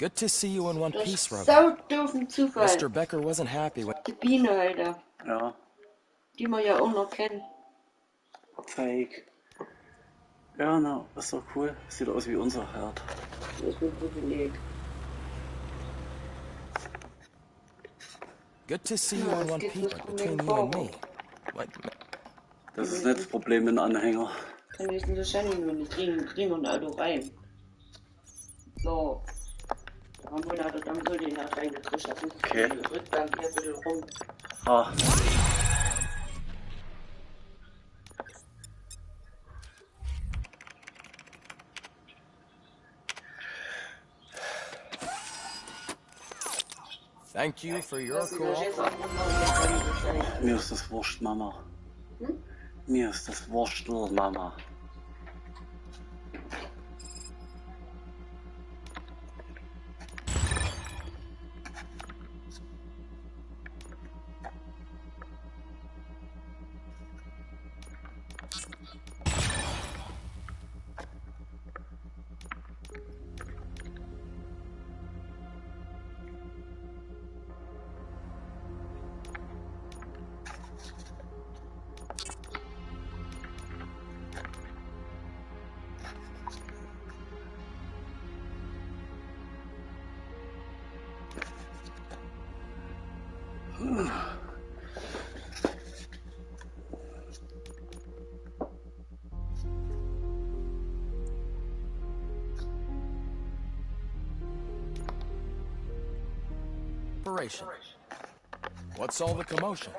Good to see you in one piece, Robo. So doofen Zufall. Mr. Becker wasn't happy with... Die Biene, Alter. Ja. Die wir ja auch noch kennen. Fake. Ja, na, ist doch cool. Sieht aus wie unser Herd. Das ist ein Privileg. Good to see you in one piece between you and me. What? Das ist nicht das Problem mit dem Anhänger. Dann müssen wir schon nur nicht kriegen wir ein Auto rein. So. Dann soll den nach reingekriegt haben. Okay. Rückgang hier ein bisschen rum. Ah. Thank you for your cooperation. Mir ist das wurscht, Mama. Mir ist das Wurstel, Mama. What's all the commotion?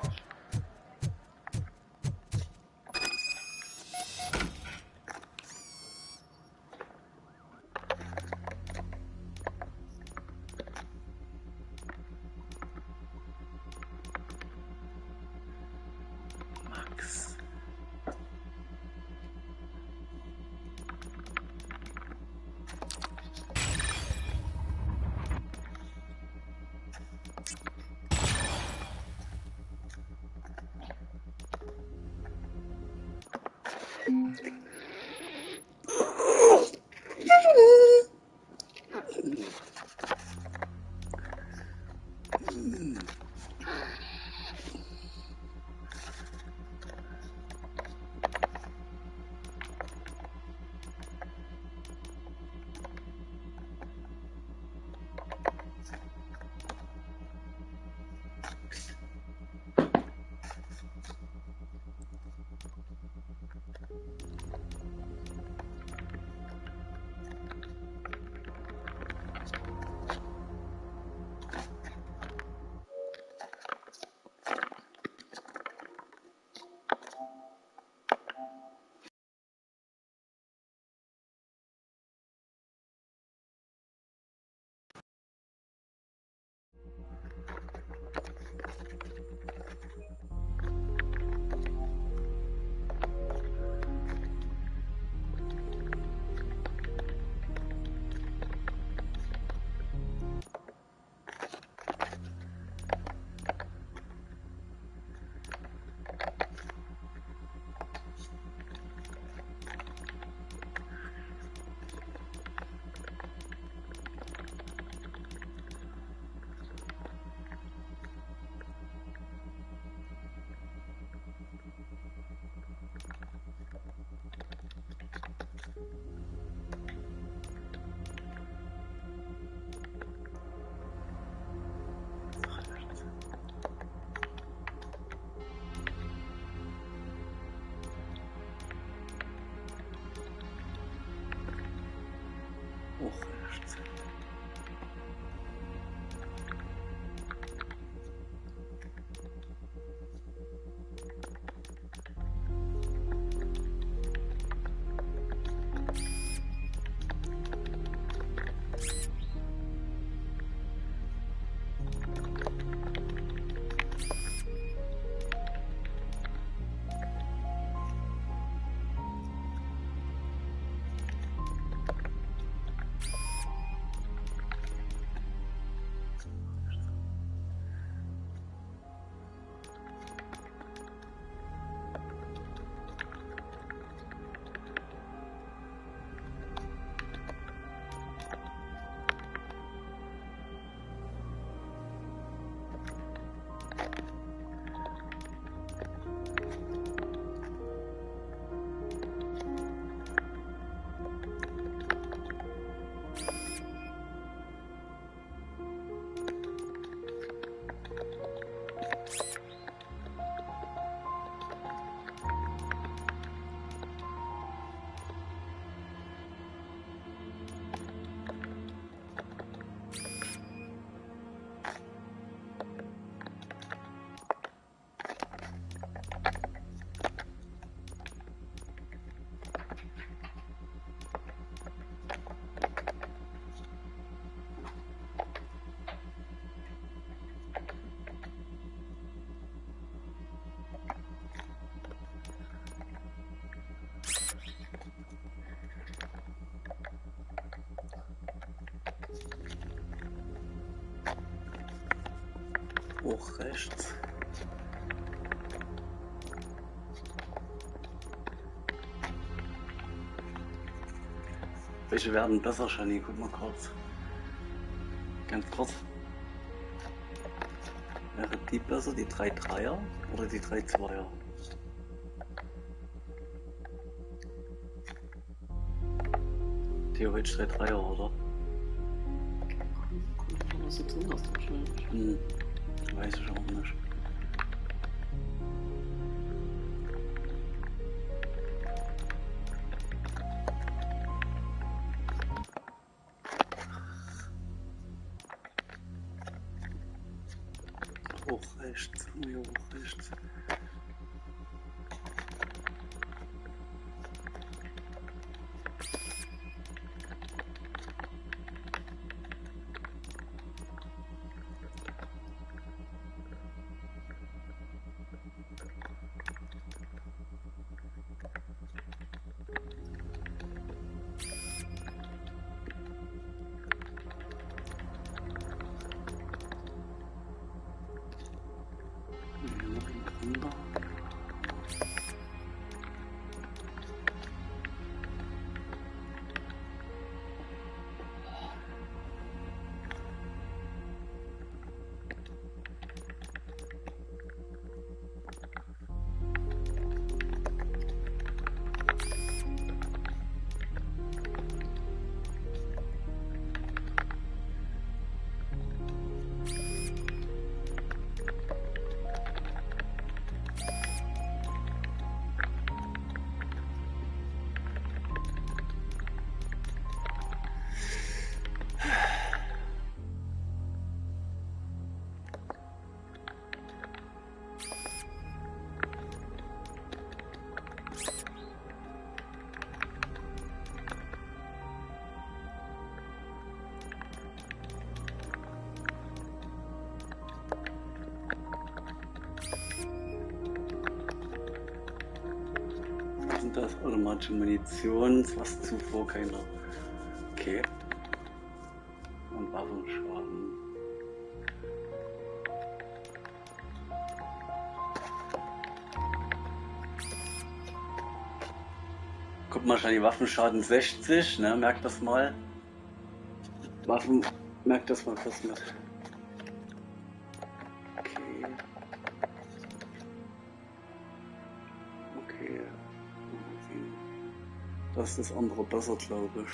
Max. Hoch rechts. Welche werden besser, Shani? Guck mal kurz. Ganz kurz. Wäre die besser, die 3-3er oder die 3-2er? Theoretisch 3-3er, oder? Was jetzt anders wahrscheinlich. Weiß ich auch nicht. Hoch rechts, hier hoch rechts. Das automatische Munition, was zuvor keiner. Okay. Und Waffenschaden. Guck mal, schon die Waffenschaden 60, ne? Merkt das mal. Waffen, merkt das mal kurz mit. Okay. Okay. Das ist das andere besser, glaube ich.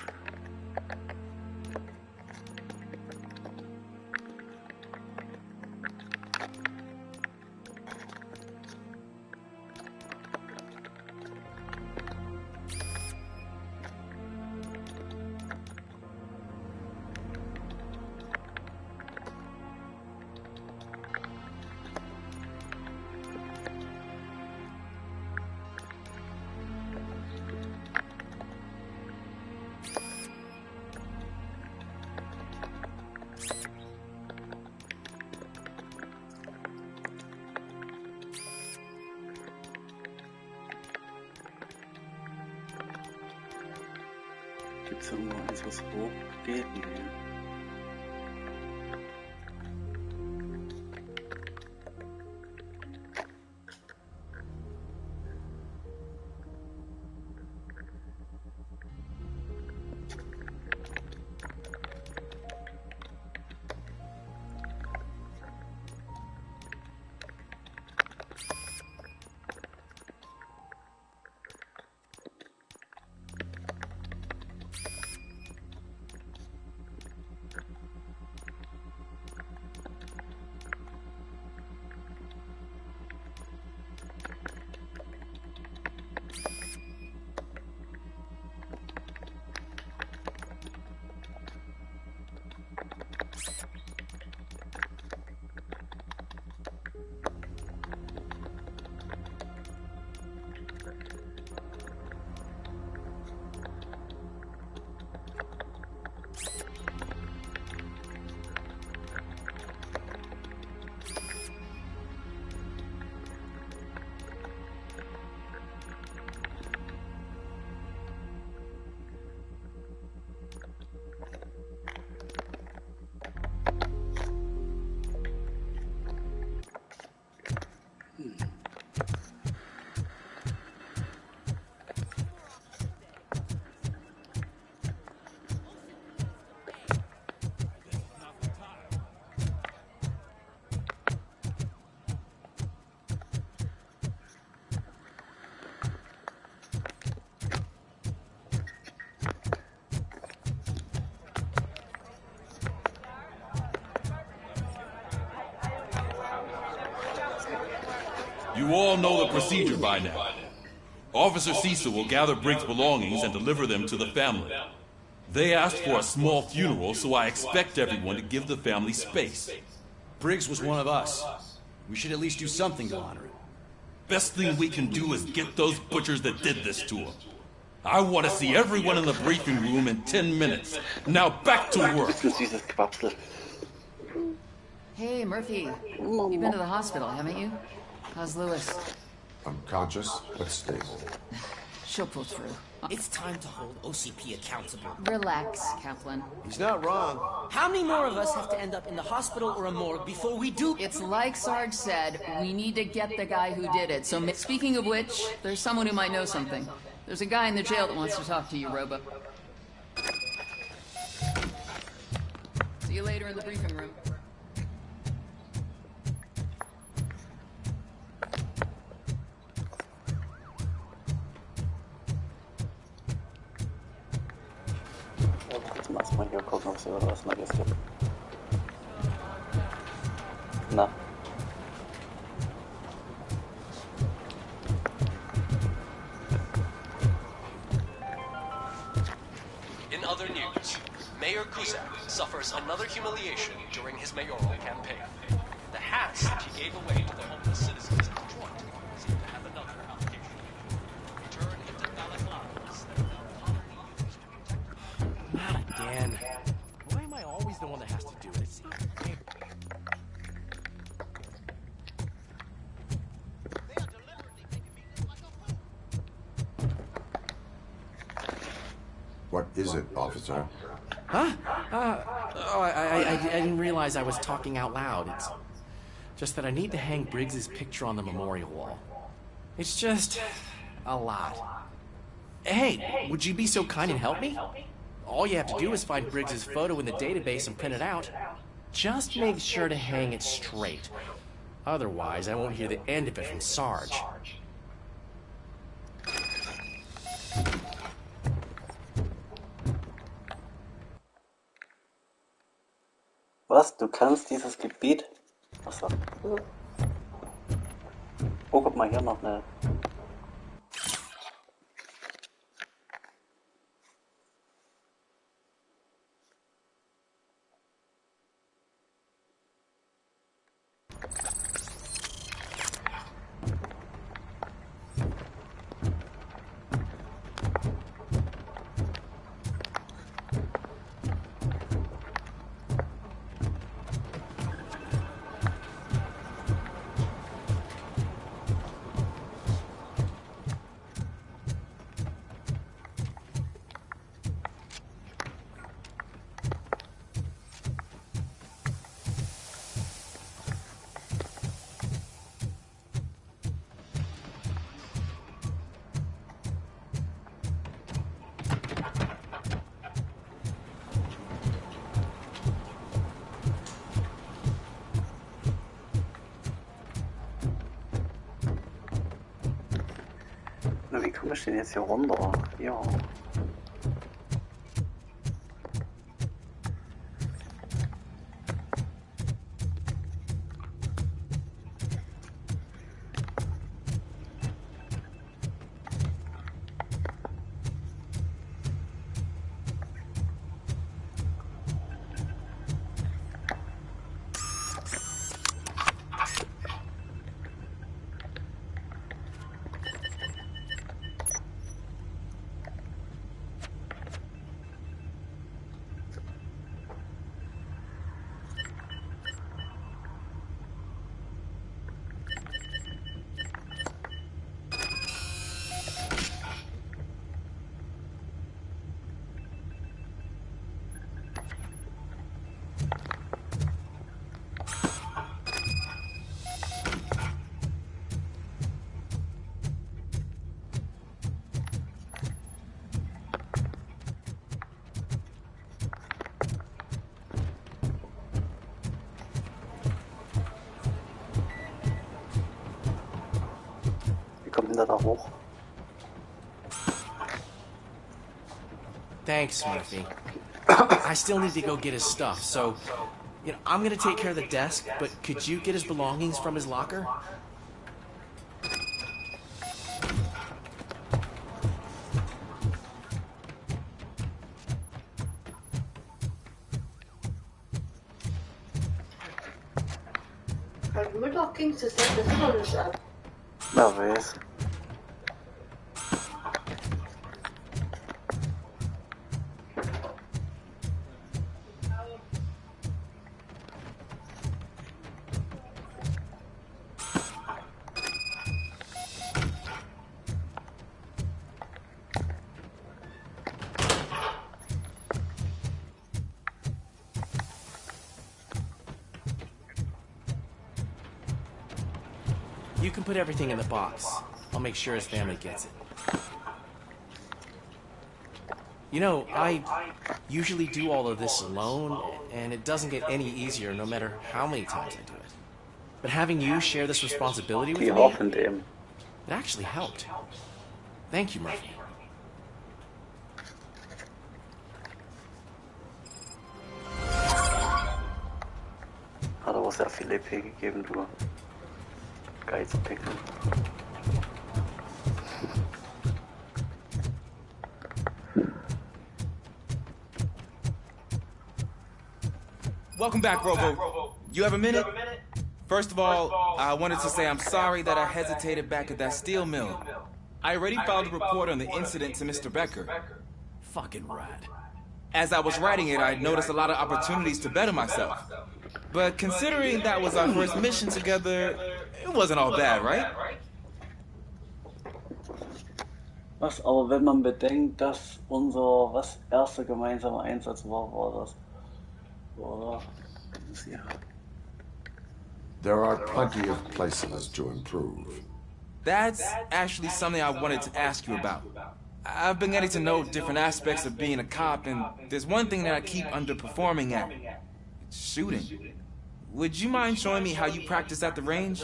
Gibt es irgendwo eins, was hoch geht? Nee. You all know the procedure by now. Officer Cecil will gather Briggs' belongings and deliver them to the family. They asked for a small funeral, so I expect everyone to give the family space. Briggs was one of us. We should at least do something to honor him. Best thing we can do is get those butchers that did this to him. I want to see everyone in the briefing room in 10 minutes. Now back to work. Süßes Quapsel. Hey, Murphy. You've been to the hospital, haven't you? How's Lewis? Unconscious, but stable. She'll pull through. It's time to hold OCP accountable. Relax, Kaplan. He's not wrong. How many more of us have to end up in the hospital or a morgue before we do? It's like Sarge said, we need to get the guy who did it. So, speaking of which, there's someone who might know something. There's a guy in the jail that wants to talk to you, Robo. See you later in the briefing room. Lass mal hier gucken, ob es was Neues gibt. Na. In other news, Mayor Kuzak suffers another humiliation during his mayoral campaign. The hats that he gave away to the homeless citizens of Detroit seem to have another application. Turn into balaclavas that are now commonly used to protect. Not again. Why am I always the one that has to do it? What is it, officer? Huh? I didn't realize I was talking out loud. It's just that I need to hang Briggs's picture on the memorial wall. It's just a lot. Hey, would you be so kind and help me? All you have to do is find Briggs's photo in the database and print it out. Just make sure to hang it straight. Otherwise, I won't hear the end of it from Sarge. Was? Du kannst dieses Gebiet? Achso. Oh, guck mal, hier noch eine. Na, wie komme ich denn jetzt hier runter? Ja. Da hoch. Thanks, Murphy. I still need to go get his stuff, so I'm gonna take care of the desk, but could you get his belongings from his locker? einfach Kings, das hängt das immer nicht ab. Wer weiß. You can put everything in the box. I'll make sure his family gets it. You know, I usually do all of this alone, and it doesn't get any easier no matter how many times I do it. But having you share this responsibility with Die me, hoffen dem. it actually helped. Thank you, Murphy. Hat aber sehr viel EP gegeben, du. Geizpickel. Welcome back, Robo. You have a minute? First of all, I wanted to say I'm sorry that I hesitated back at that steel mill. I already filed a report on the incident to Mr. Becker. Fucking rad. As I was writing it, I noticed a lot of opportunities to better myself. But considering that was our first mission together, it wasn't all bad, right? Was, aber wenn man bedenkt, dass unser erster gemeinsamer Einsatz war das. Oder? Ja. There are plenty of places to improve. That's actually something I wanted to ask you about. I've been getting to know different aspects of being a cop, and there's one thing that I keep underperforming at. It's shooting. Would you mind showing me how you practice at the range?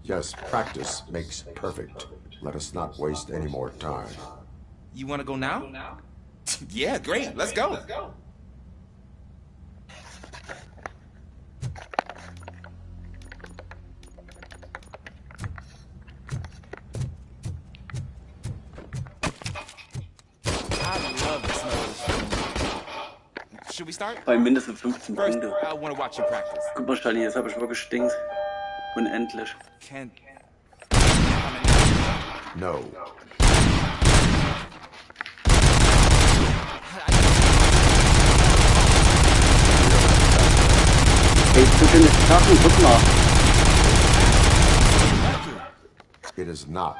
Yes, practice makes perfect. Let us not waste any more time. You want to go now? Yeah, great. Let's go. Should we start? Bei mindestens 15 First, Punkte. I want to watch you practice. Guck mal, Stani, jetzt habe ich wirklich gestinkt. Unendlich. Can't. No. Hey, du kannst schaffen, guck mal. It is not.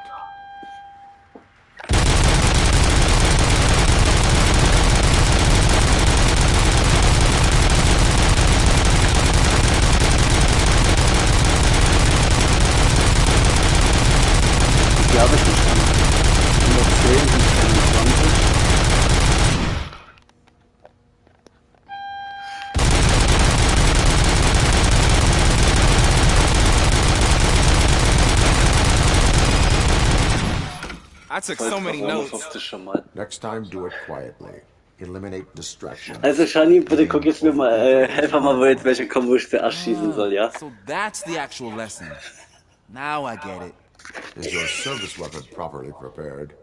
Ja, aber schon 110 und 21. I took so many notes. Next time, do it quietly. Eliminate distraction. Also Shani, bitte guck jetzt mir mal, helf mal, wo jetzt welche kommen, wo ich zuerst schießen soll, ja? So that's the actual lesson. Now I get it. Is your service weapon properly prepared?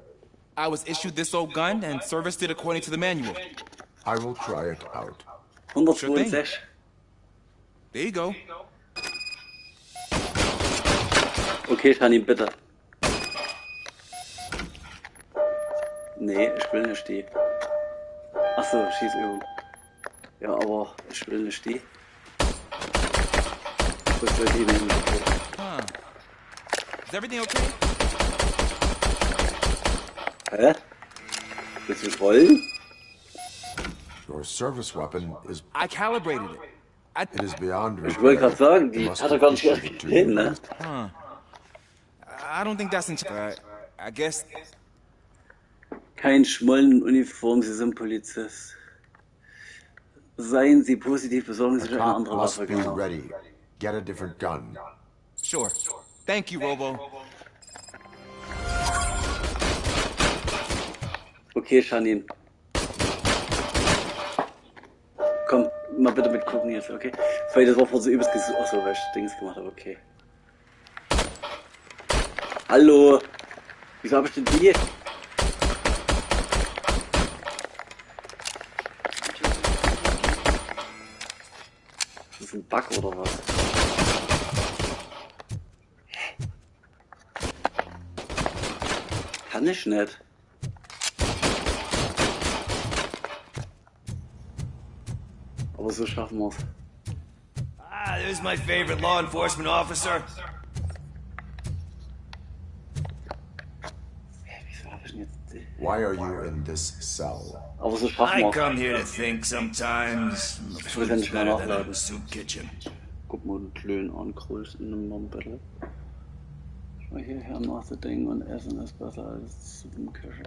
I was issued this old gun and serviced it according to the manual. I will try it out. 162. There you go. Okay, Shani, bitte. Nee, ich will nicht die. Achso, Schießübung. Ja, aber ich will nicht die. Das wird die nehmen. Is everything okay? Hä? Willst du rollen? Your service weapon is... I calibrated it. It is beyond Ich wollte gerade repair. sagen, die hat er gar nicht gesehen, ne? I don't think that's in... I guess... Kein Schmollen in Uniform, Sie sind Polizist. Seien Sie positiv, besorgen Sie The sich eine cop andere must Waffe, be genau. ready. Get a different gun. Sure. Thank you, Robo. Okay, Janine. Komm, mal bitte mitgucken jetzt, okay? Weil das war vor so übelst gesucht. Achso, weil ich Dings gemacht habe, okay. Hallo! Wieso habe ich denn die? Das ist ein Bug oder was? Kann ich nicht. Aber so schaffen wir's. Ah, there's my favorite law enforcement officer. Wieso hab ich denn jetzt die? Why are you in this cell? Aber so schaffen I wir's. come here to think sometimes. Ich will endlich mal Better than a nachladen. soup kitchen. Guck mal, den Klön angrüßt in einem Non-Battle. Schau hierher nachzudenken und Essen ist besser als Suppenküche.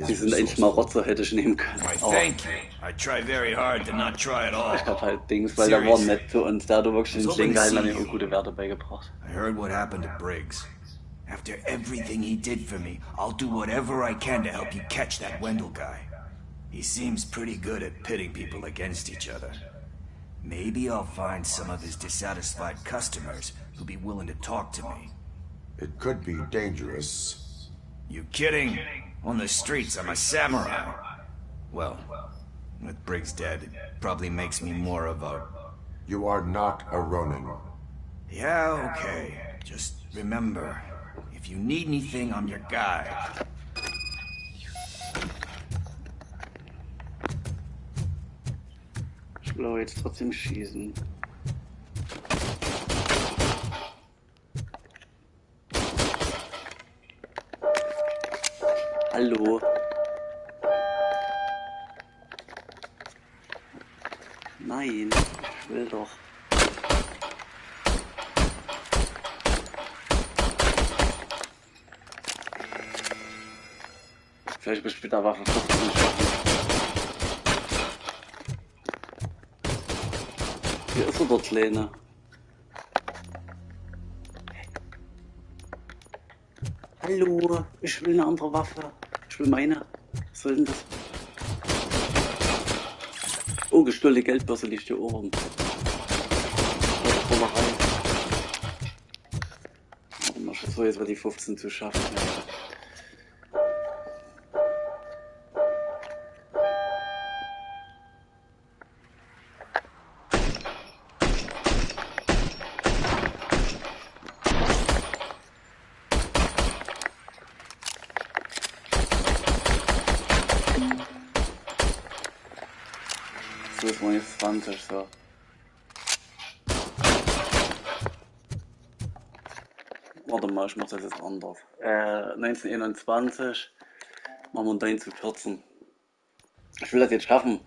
Die sind eigentlich mal Rotzer, hätte ich nehmen können. Why, Aber thank you. I try very hard to not try at all. ich hab halt Dings, weil der war nett zu uns. Der hat wirklich den Schenkel halt an mir gute Werte beigebracht. I heard what happened to Briggs. After everything he did for me, I'll do whatever I can to help you catch that Wendell guy. He seems pretty good at pitting people against each other. Maybe I'll find some of his dissatisfied customers who'll be willing to talk to me. It could be dangerous. You kidding? On the streets, I'm a samurai. Well, with Briggs dead, it probably makes me more of a... You are not a Ronin. Yeah, okay. Just remember, if you need anything, I'm your guy. Ich will aber jetzt trotzdem schießen. Hallo. Nein, ich will doch. Vielleicht bis später Waffen schaffen. Hier ist er, der Kleine. Hallo, ich will eine andere Waffe. Ich will meine. Was soll denn das? Oh, gestohlene Geldbörse liegt hier oben. Warte mal, ich versuche jetzt mal die 15 zu schaffen. Ja. So ist man jetzt 20, so. Warte mal, ich mach das jetzt anders. 1921 machen wir den zu 14. Ich will das jetzt schaffen.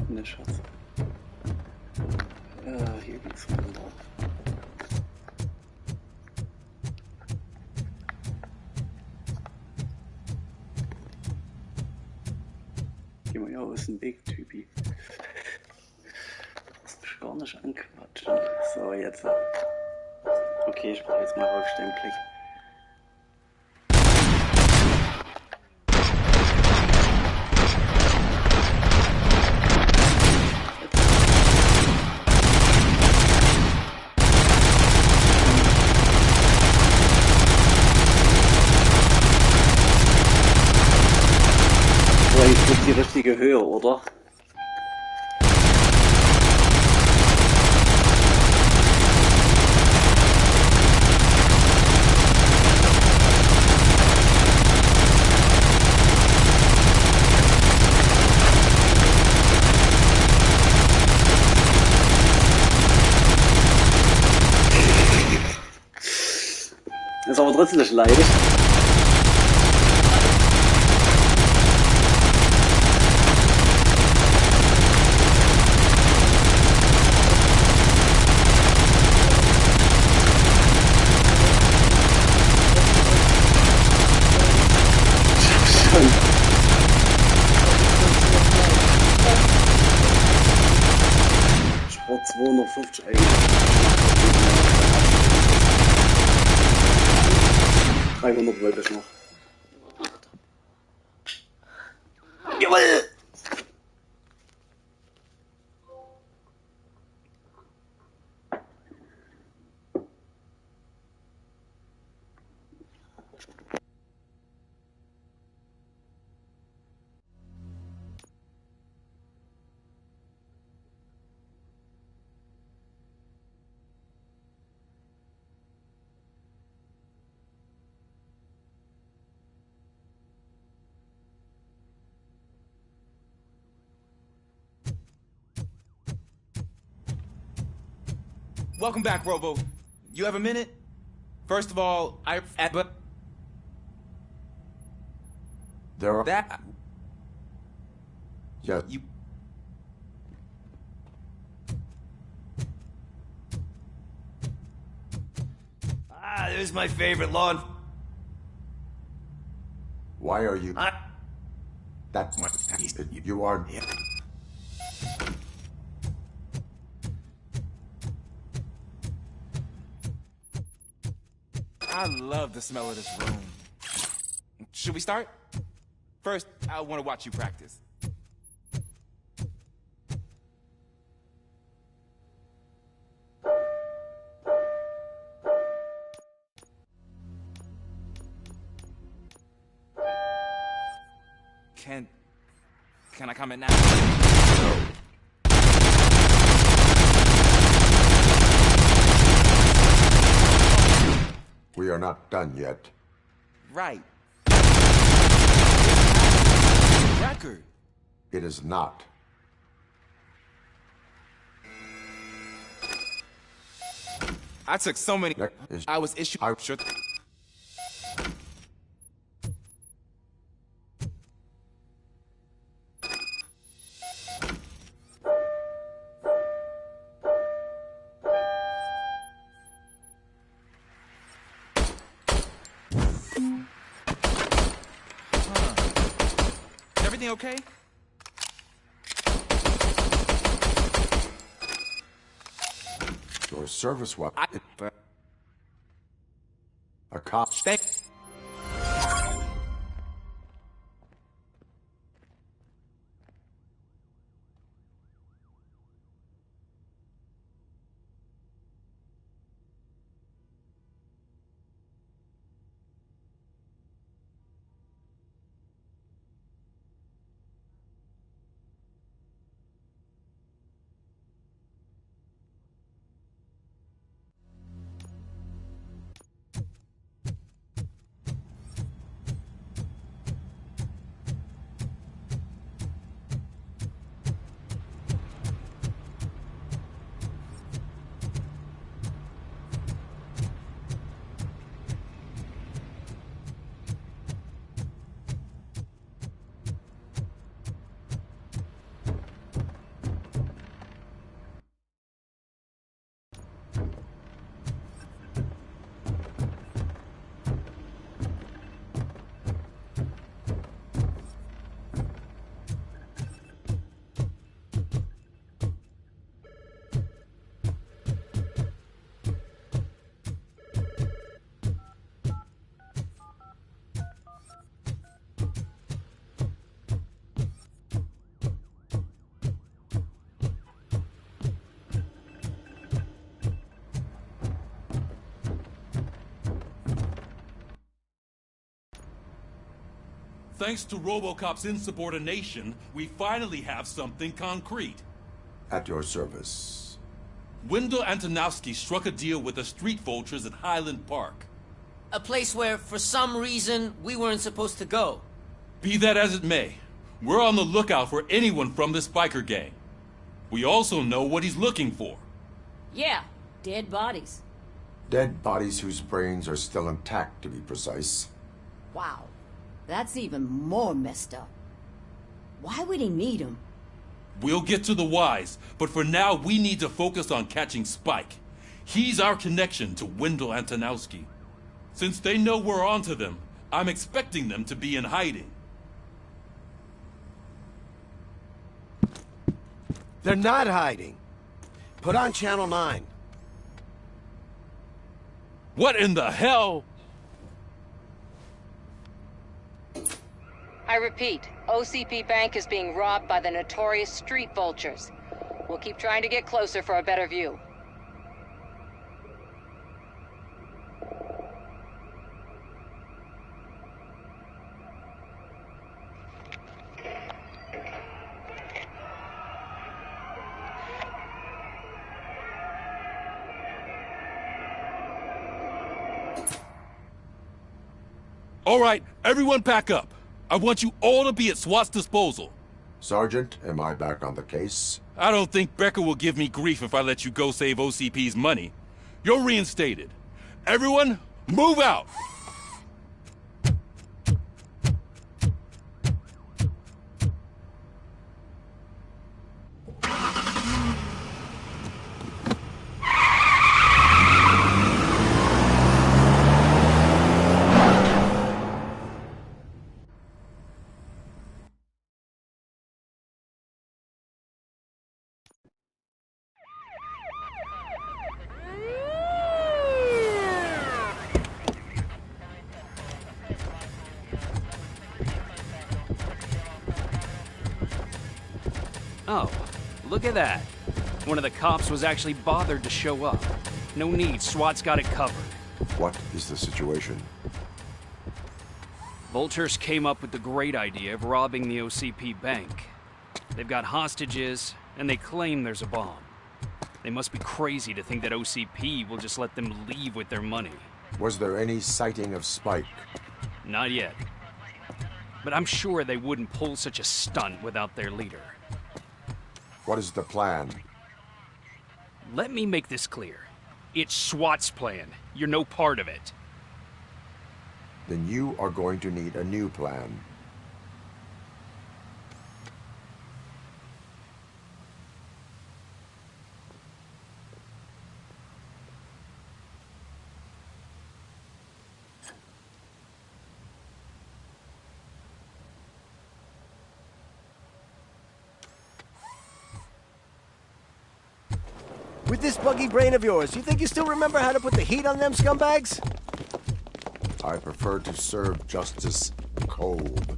Ne, Schatz. Hier geht's runter. Geh mal hier aus dem Weg, Typi. Du musst mich gar nicht anquatschen. So, jetzt. Okay, ich brauche jetzt mal Rücksteinblick. Die richtige Höhe, oder? Ist aber trotzdem nicht leicht. Sport 250 eigentlich. 300 wollte ich noch. Welcome back, Robo. You have a minute? First of all, but There are... that Yeah. you. Ah, there's my favorite lawn. Why are you... That... You are... I love the smell of this room. Should we start? First, I want to watch you practice. Can I comment now? We are not done yet. Right. Record. It is not. I took so many. Is- I was issued. Sure. Everything okay? Your service weapon... A cop... Thank. Thanks to RoboCop's insubordination, we finally have something concrete. At your service. Wendell Antonowski struck a deal with the street vultures at Highland Park. A place where, for some reason, we weren't supposed to go. Be that as it may, we're on the lookout for anyone from this biker gang. We also know what he's looking for. Yeah, dead bodies. Dead bodies whose brains are still intact, to be precise. Wow, that's even more messed up. Why would he need them? We'll get to the whys, but for now we need to focus on catching Spike. He's our connection to Wendell Antonowski. Since they know we're onto them, I'm expecting them to be in hiding. They're not hiding. Put on Channel 9. What in the hell? I repeat, OCP Bank is being robbed by the notorious street vultures. We'll keep trying to get closer for a better view. All right, everyone pack up. I want you all to be at SWAT's disposal. Sergeant, am I back on the case? I don't think Becker will give me grief if I let you go save OCP's money. You're reinstated. Everyone, move out! Oh, look at that. One of the cops was actually bothered to show up. No need, SWAT's got it covered. What is the situation? Vultures came up with the great idea of robbing the OCP bank. They've got hostages, and they claim there's a bomb. They must be crazy to think that OCP will just let them leave with their money. Was there any sighting of Spike? Not yet. But I'm sure they wouldn't pull such a stunt without their leader. What is the plan? Let me make this clear. It's SWAT's plan. You're no part of it. Then you are going to need a new plan. With this buggy brain of yours, you think you still remember how to put the heat on them scumbags? I prefer to serve justice cold.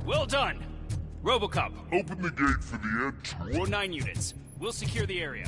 Well done. RoboCop. Open the gate for the entry. We're 9 units. We'll secure the area.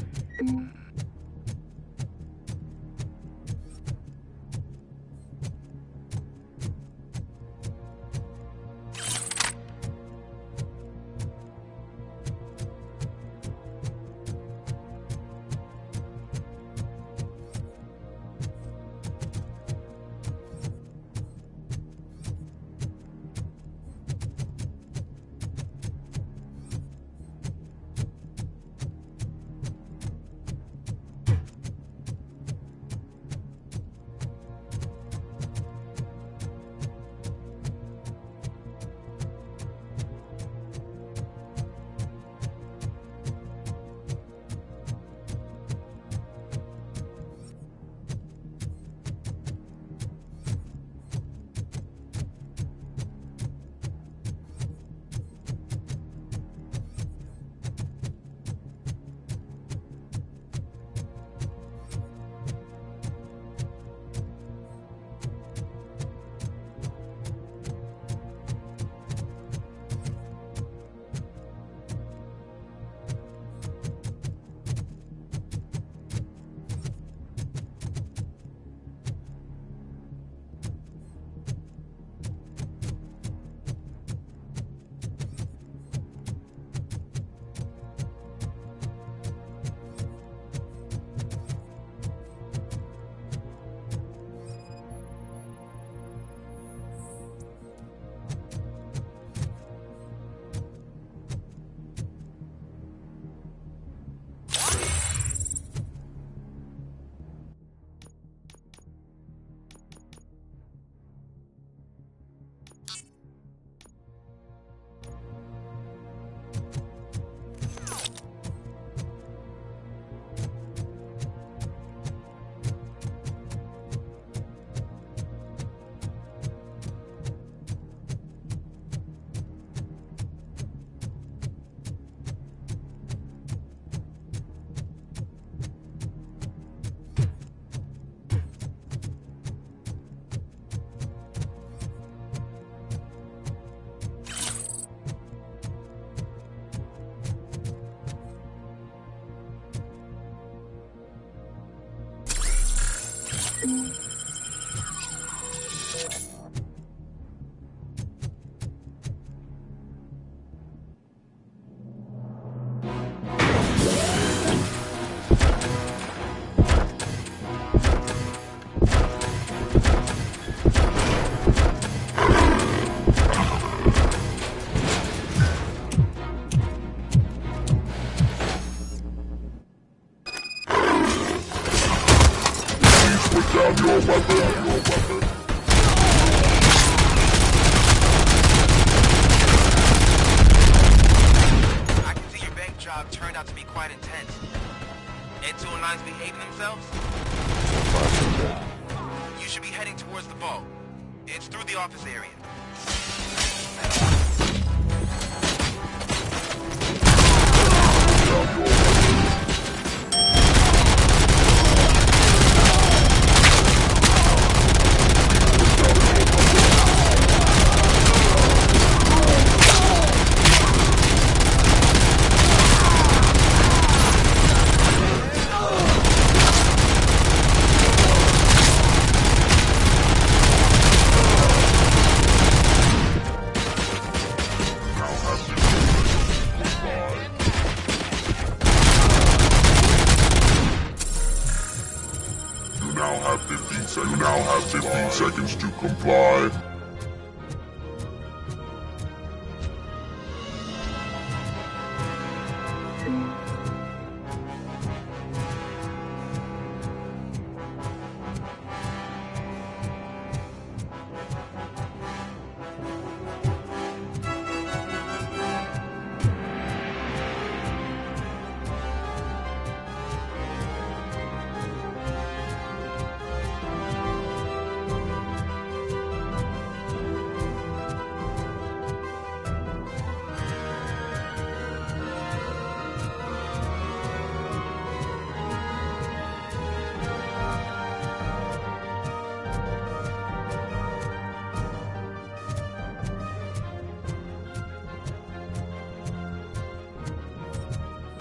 You now have 15 seconds to comply.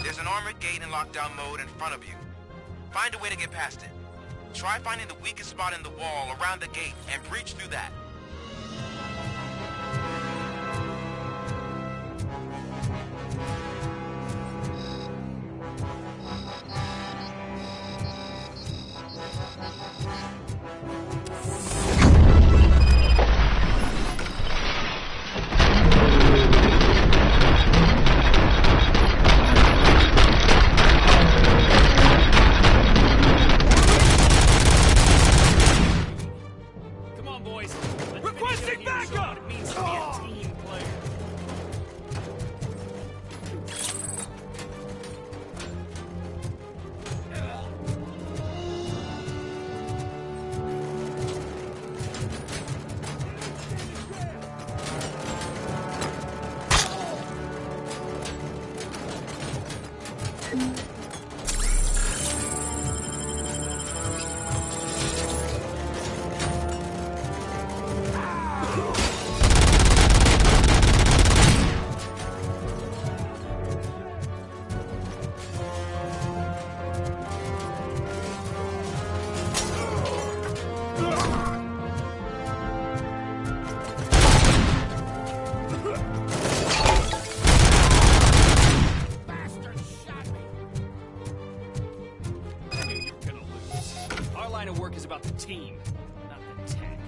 There's an armored gate in lockdown mode in front of you. Find a way to get past it. Try finding the weakest spot in the wall around the gate and breach through that. Team, not the tech.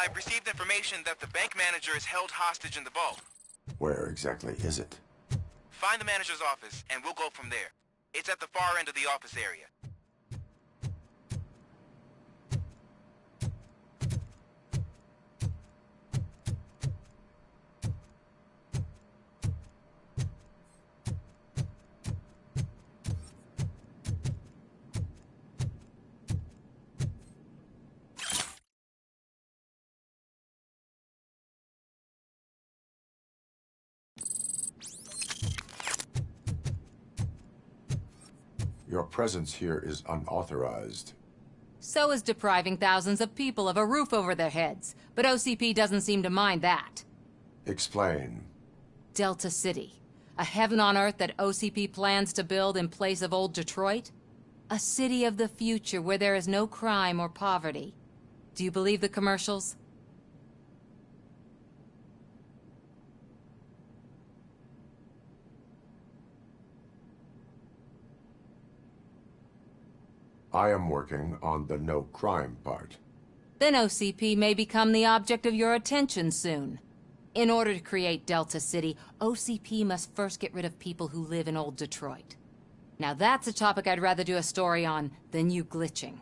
I've received information that the bank manager is held hostage in the vault. Where exactly is it? Find the manager's office, and we'll go from there. It's at the far end of the office area. Your presence here is unauthorized. So is depriving thousands of people of a roof over their heads. But OCP doesn't seem to mind that. Explain. Delta City. A heaven on earth that OCP plans to build in place of old Detroit? A city of the future where there is no crime or poverty. Do you believe the commercials? I am working on the no crime part. Then OCP may become the object of your attention soon. In order to create Delta City, OCP must first get rid of people who live in old Detroit. Now that's a topic I'd rather do a story on than you glitching.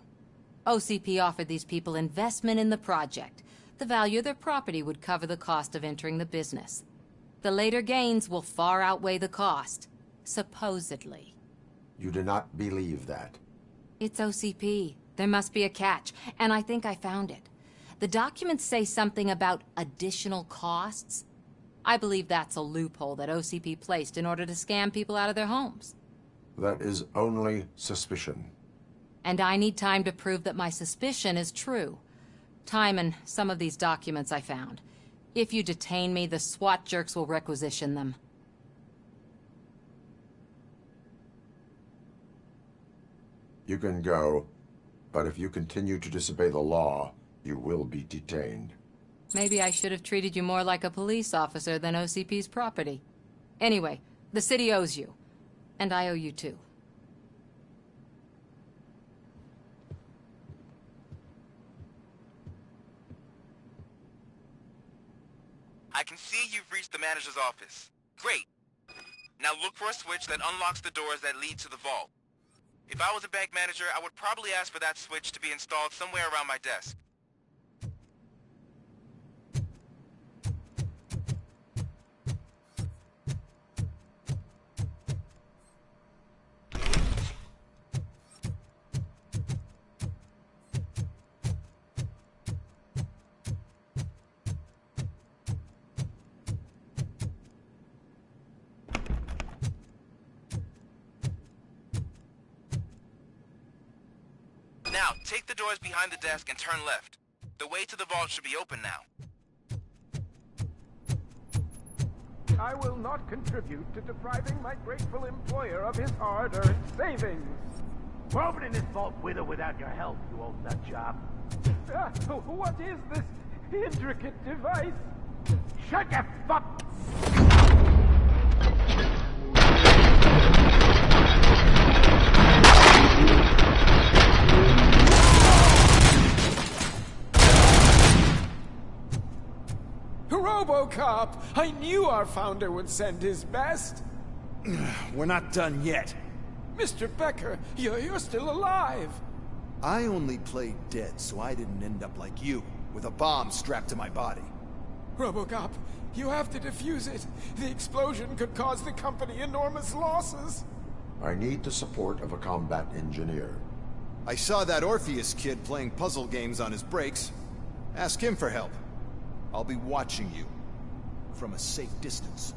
OCP offered these people investment in the project. The value of their property would cover the cost of entering the business. The later gains will far outweigh the cost, supposedly. You do not believe that? It's OCP. There must be a catch, and I think I found it. The documents say something about additional costs. I believe that's a loophole that OCP placed in order to scam people out of their homes. That is only suspicion. And I need time to prove that my suspicion is true. Time and some of these documents I found. If you detain me, the SWAT jerks will requisition them. You can go, but if you continue to disobey the law, you will be detained. Maybe I should have treated you more like a police officer than OCP's property. Anyway, the city owes you. And I owe you too. I can see you've reached the manager's office. Great. Now look for a switch that unlocks the doors that lead to the vault. If I was a bank manager, I would probably ask for that switch to be installed somewhere around my desk. Now, take the doors behind the desk and turn left. The way to the vault should be open now. I will not contribute to depriving my grateful employer of his hard-earned savings. We're opening this vault with or without your help, you old nut job. What is this intricate device? Shut your fuck... RoboCop! I knew our founder would send his best. We're not done yet. Mr. Becker, you're still alive. I only played dead so I didn't end up like you, with a bomb strapped to my body. RoboCop, you have to defuse it. The explosion could cause the company enormous losses. I need the support of a combat engineer. I saw that Orpheus kid playing puzzle games on his breaks. Ask him for help. I'll be watching you. From a safe distance.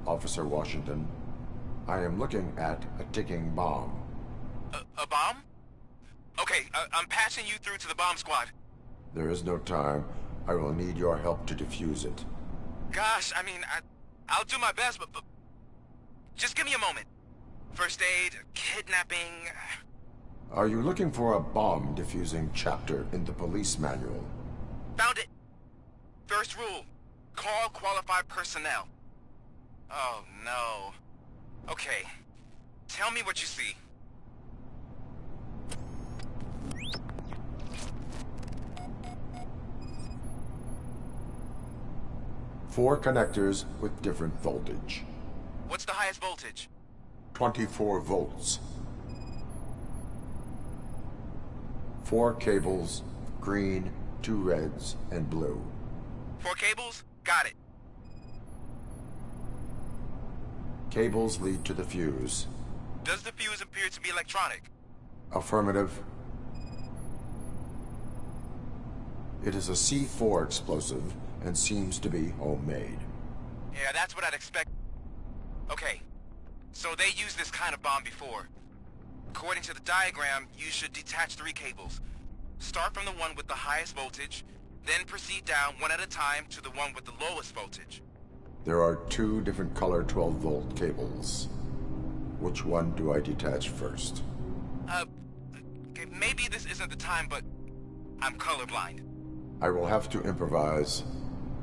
Officer Washington, I am looking at a ticking bomb. A bomb? Okay, I'm passing you through to the bomb squad. There is no time. I will need your help to defuse it. Gosh, I mean, I'll do my best, but just give me a moment. First aid, kidnapping... Are you looking for a bomb defusing chapter in the police manual? Found it! First rule, call qualified personnel. Oh, no. Okay, tell me what you see. 4 connectors with different voltage. What's the highest voltage? 24 volts. 4 cables, green, 2 reds, and blue. 4 cables? Got it. Cables lead to the fuse. Does the fuse appear to be electronic? Affirmative. It is a C4 explosive and seems to be homemade. Yeah, that's what I'd expect. Okay, so they used this kind of bomb before. According to the diagram, you should detach 3 cables. Start from the one with the highest voltage, then proceed down one at a time to the one with the lowest voltage. There are 2 different color 12-volt cables. Which one do I detach first? Okay, maybe this isn't the time, but I'm colorblind. I will have to improvise.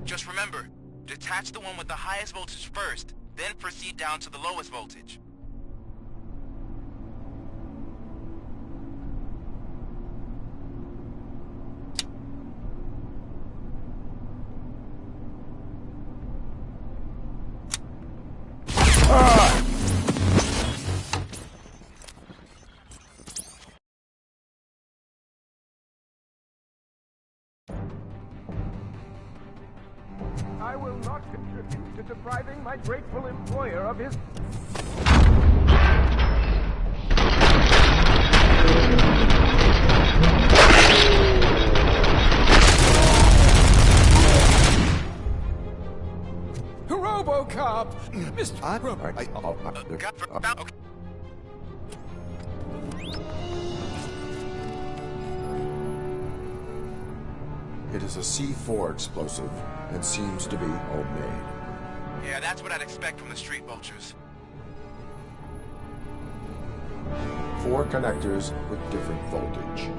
Just remember, detach the one with the highest voltage first, then proceed down to the lowest voltage. I will not contribute to depriving my grateful employer of his... RoboCop! It is a C4 explosive and seems to be homemade. Yeah, that's what I'd expect from the street vultures. 4 connectors with different voltage.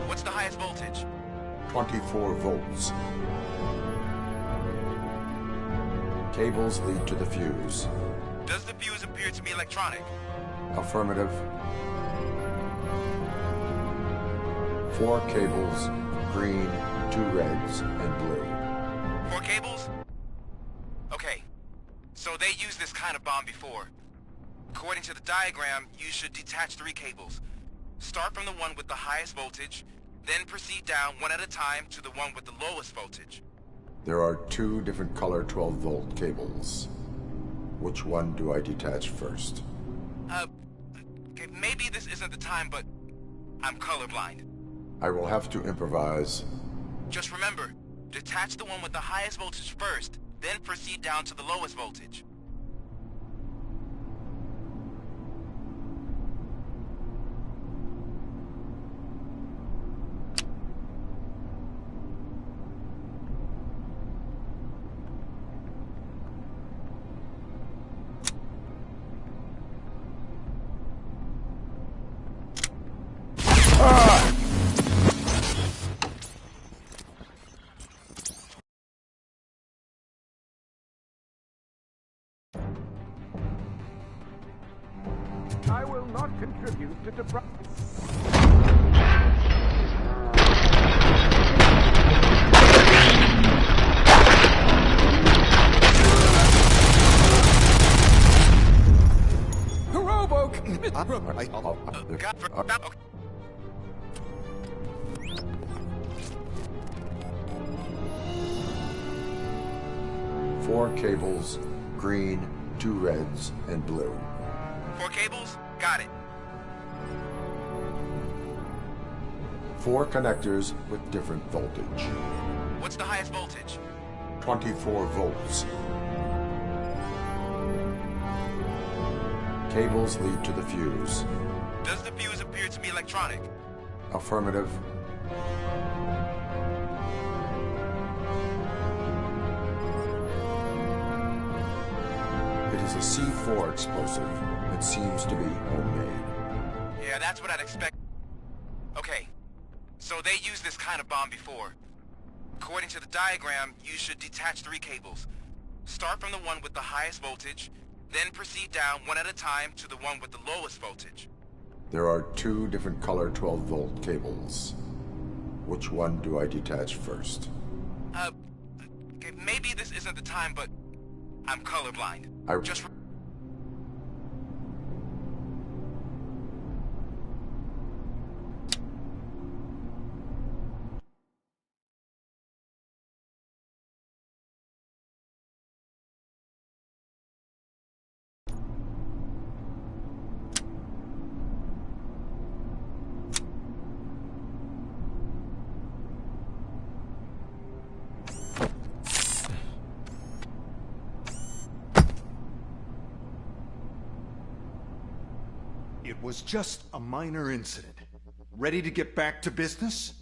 What's the highest voltage? 24 volts. Cables lead to the fuse. Does the fuse appear to be electronic? Affirmative. 4 cables, green, 2 reds, and blue. 4 cables? Okay, so they used this kind of bomb before. According to the diagram, you should detach 3 cables. Start from the one with the highest voltage, then proceed down one at a time to the one with the lowest voltage. There are 2 different color 12-volt cables. Which one do I detach first? Okay, maybe this isn't the time, but I'm colorblind. I will have to improvise. Just remember, detach the one with the highest voltage first, then proceed down to the lowest voltage. I will not contribute to deprive... Four cables, green, 2 reds, and blue. 4 cables? Got it. 4 connectors with different voltage. What's the highest voltage? 24 volts. Cables lead to the fuse. Does the fuse appear to be electronic? Affirmative. It is a C4 explosive and seems to be homemade. Yeah, that's what I'd expect. Okay, so they used this kind of bomb before. According to the diagram, you should detach 3 cables. Start from the one with the highest voltage, then proceed down one at a time to the one with the lowest voltage. There are 2 different color 12-volt cables. Which one do I detach first? Okay, maybe this isn't the time, but I'm colorblind. Just It was just a minor incident. Ready to get back to business?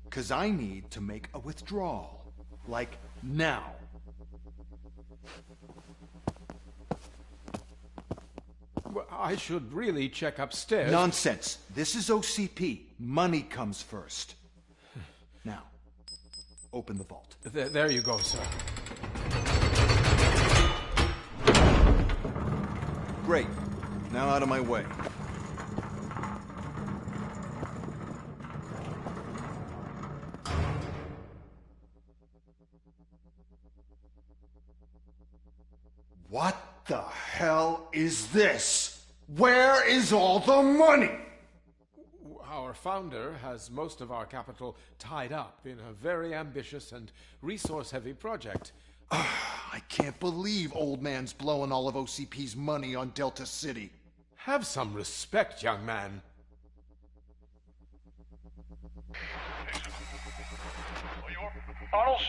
'Cause I need to make a withdrawal. Like, now. Well, I should really check upstairs. Nonsense. This is OCP. Money comes first. Now, open the vault. There you go, sir. Great. Now out of my way. What the hell is this? Where is all the money? Our founder has most of our capital tied up in a very ambitious and resource-heavy project. I can't believe old man's blowing all of OCP's money on Delta City. Have some respect, young man. Arnold,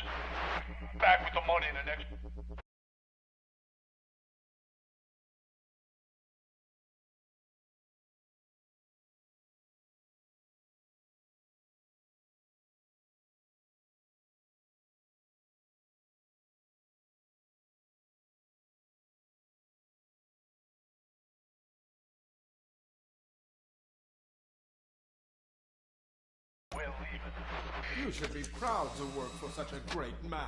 back with the money in the next... You should be proud to work for such a great man.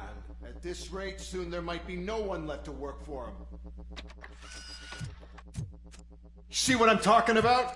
At this rate, soon there might be no one left to work for him. See what I'm talking about?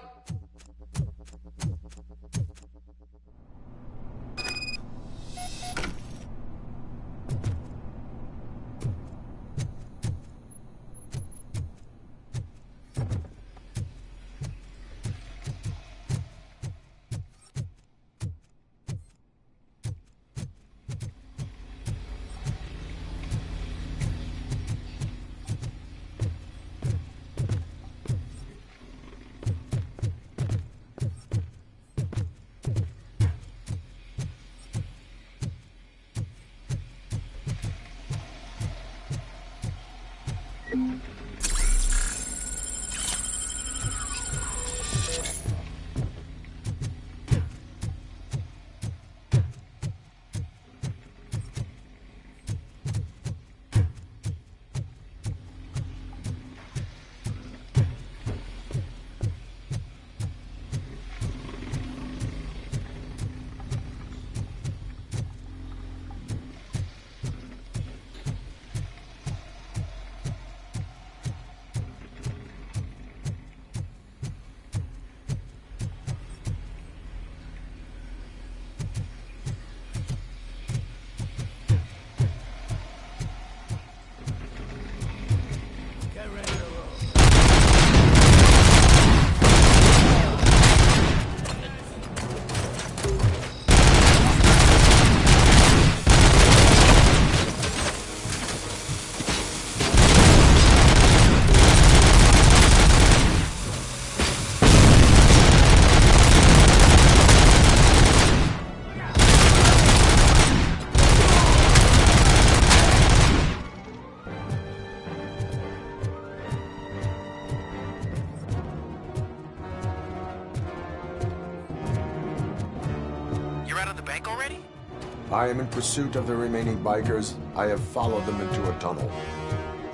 I am in pursuit of the remaining bikers. I have followed them into a tunnel.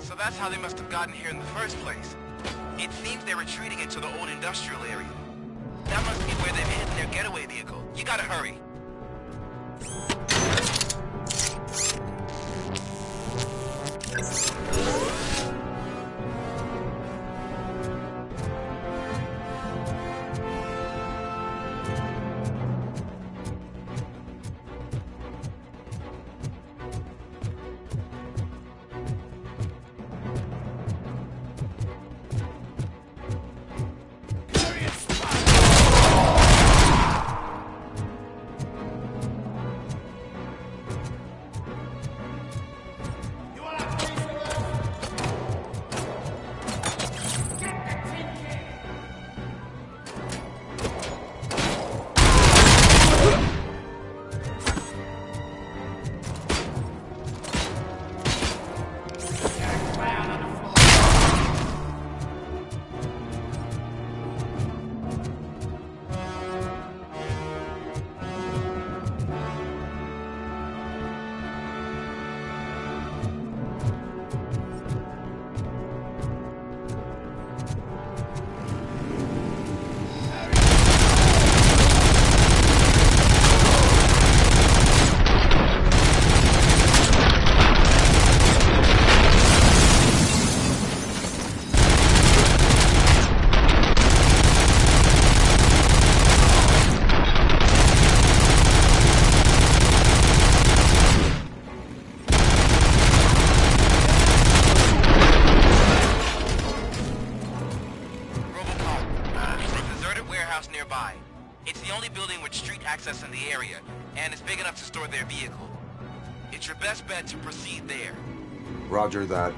So that's how they must have gotten here in the first place. It seems they're retreating into the old industrial area. That must be where they've hidden their getaway vehicle. You gotta hurry. only building with street access in the area, and is big enough to store their vehicle. It's your best bet to proceed there. Roger that.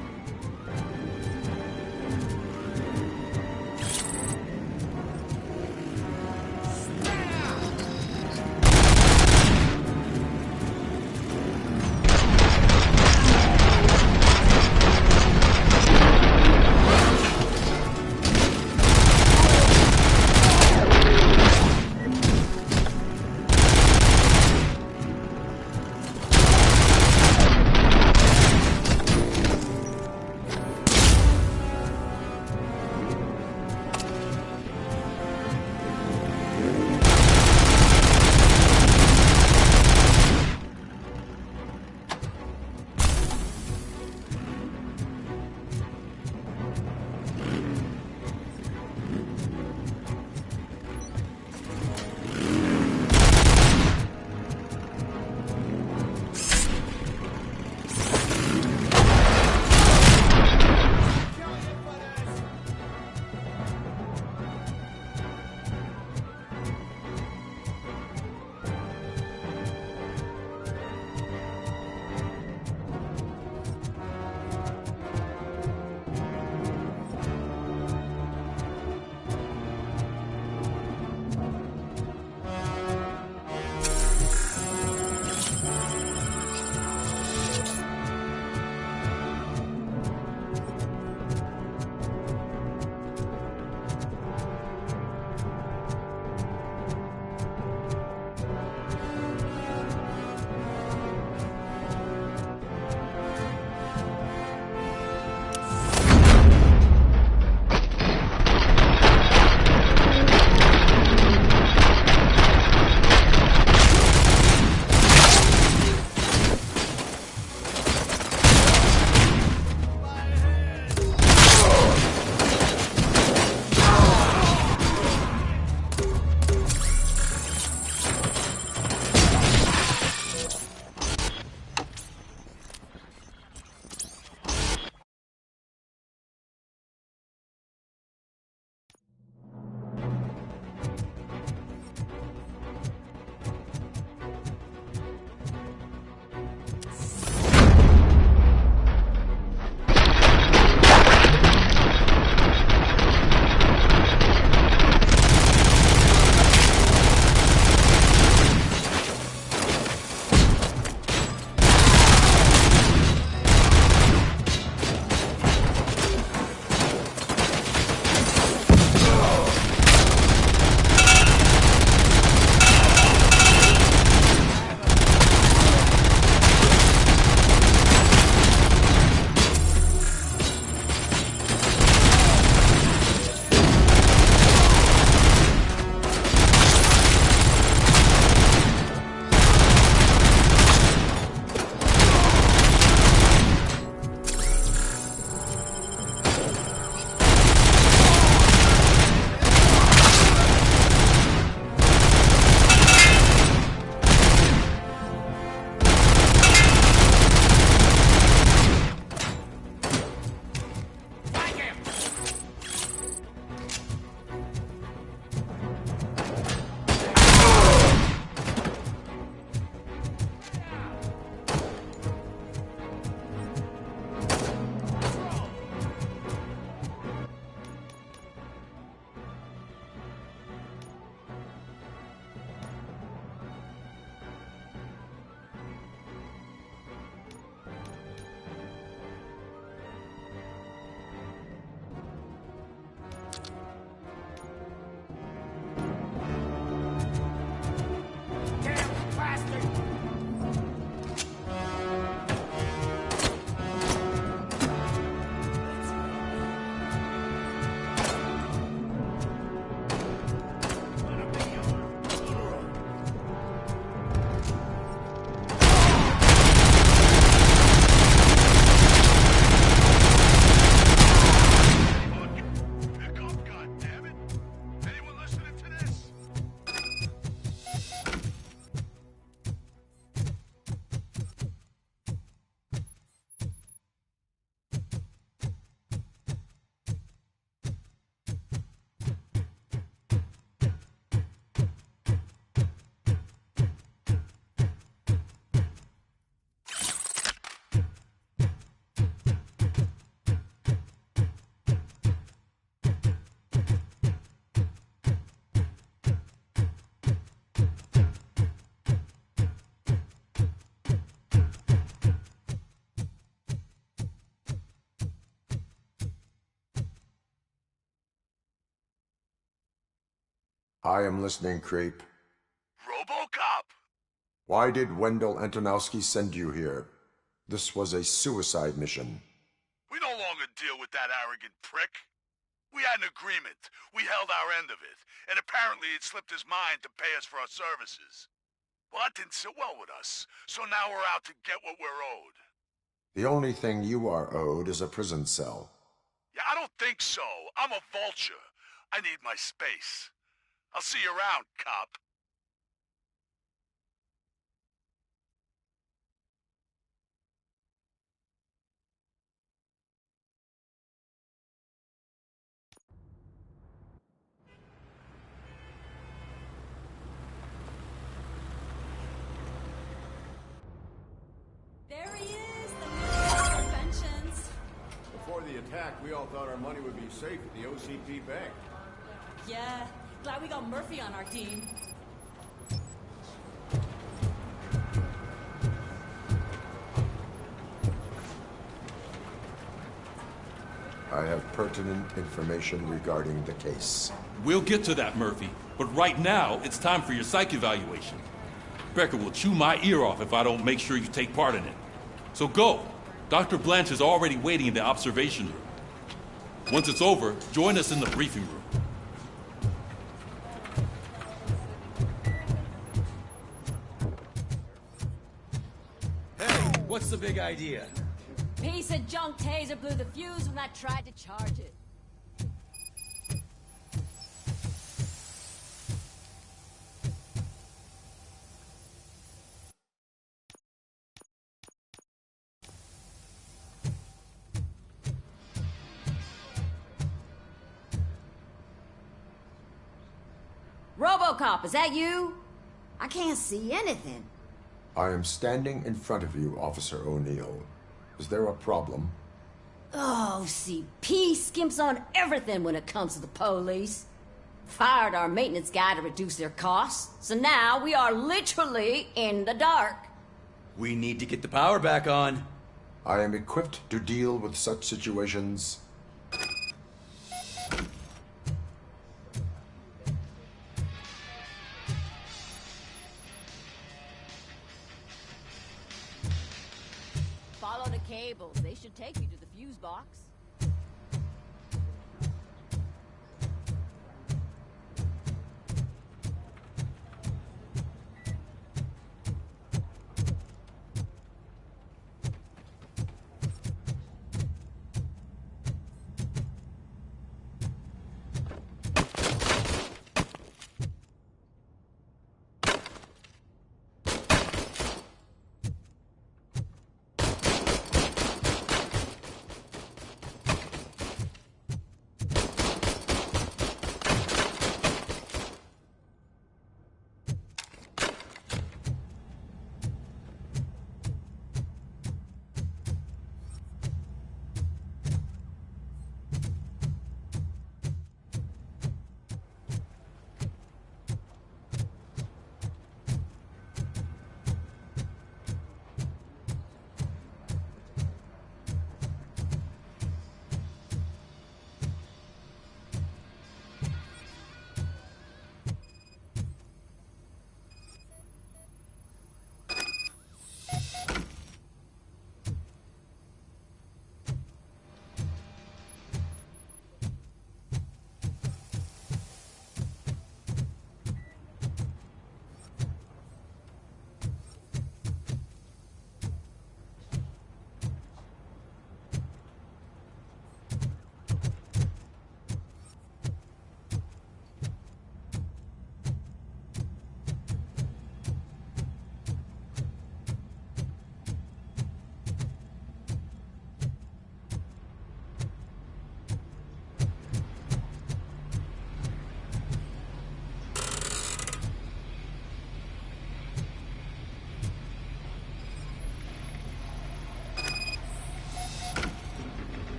I am listening, creep. RoboCop! Why did Wendell Antonowski send you here? This was a suicide mission. We no longer deal with that arrogant prick. We had an agreement. We held our end of it. And apparently it slipped his mind to pay us for our services. Well, that didn't sit well with us. So now we're out to get what we're owed. The only thing you are owed is a prison cell. Yeah, I don't think so. I'm a vulture. I need my space. I'll see you around, cop. There he is, the man of conventions. Before the attack, we all thought our money would be safe at the OCP bank. Yeah, glad we got Murphy on our team. I have pertinent information regarding the case. We'll get to that, Murphy. But right now, it's time for your psych evaluation. Becker will chew my ear off if I don't make sure you take part in it. So go. Dr. Blanche is already waiting in the observation room. Once it's over, join us in the briefing room. Hey, what's the big idea? Piece of junk taser blew the fuse when I tried to charge it. RoboCop, is that you? I can't see anything. I am standing in front of you, Officer O'Neill. Is there a problem? Oh, CP skimps on everything when it comes to the police. Fired our maintenance guy to reduce their costs, so now we are literally in the dark. We need to get the power back on. I am equipped to deal with such situations. Follow the cables. They should take you to the fuse box.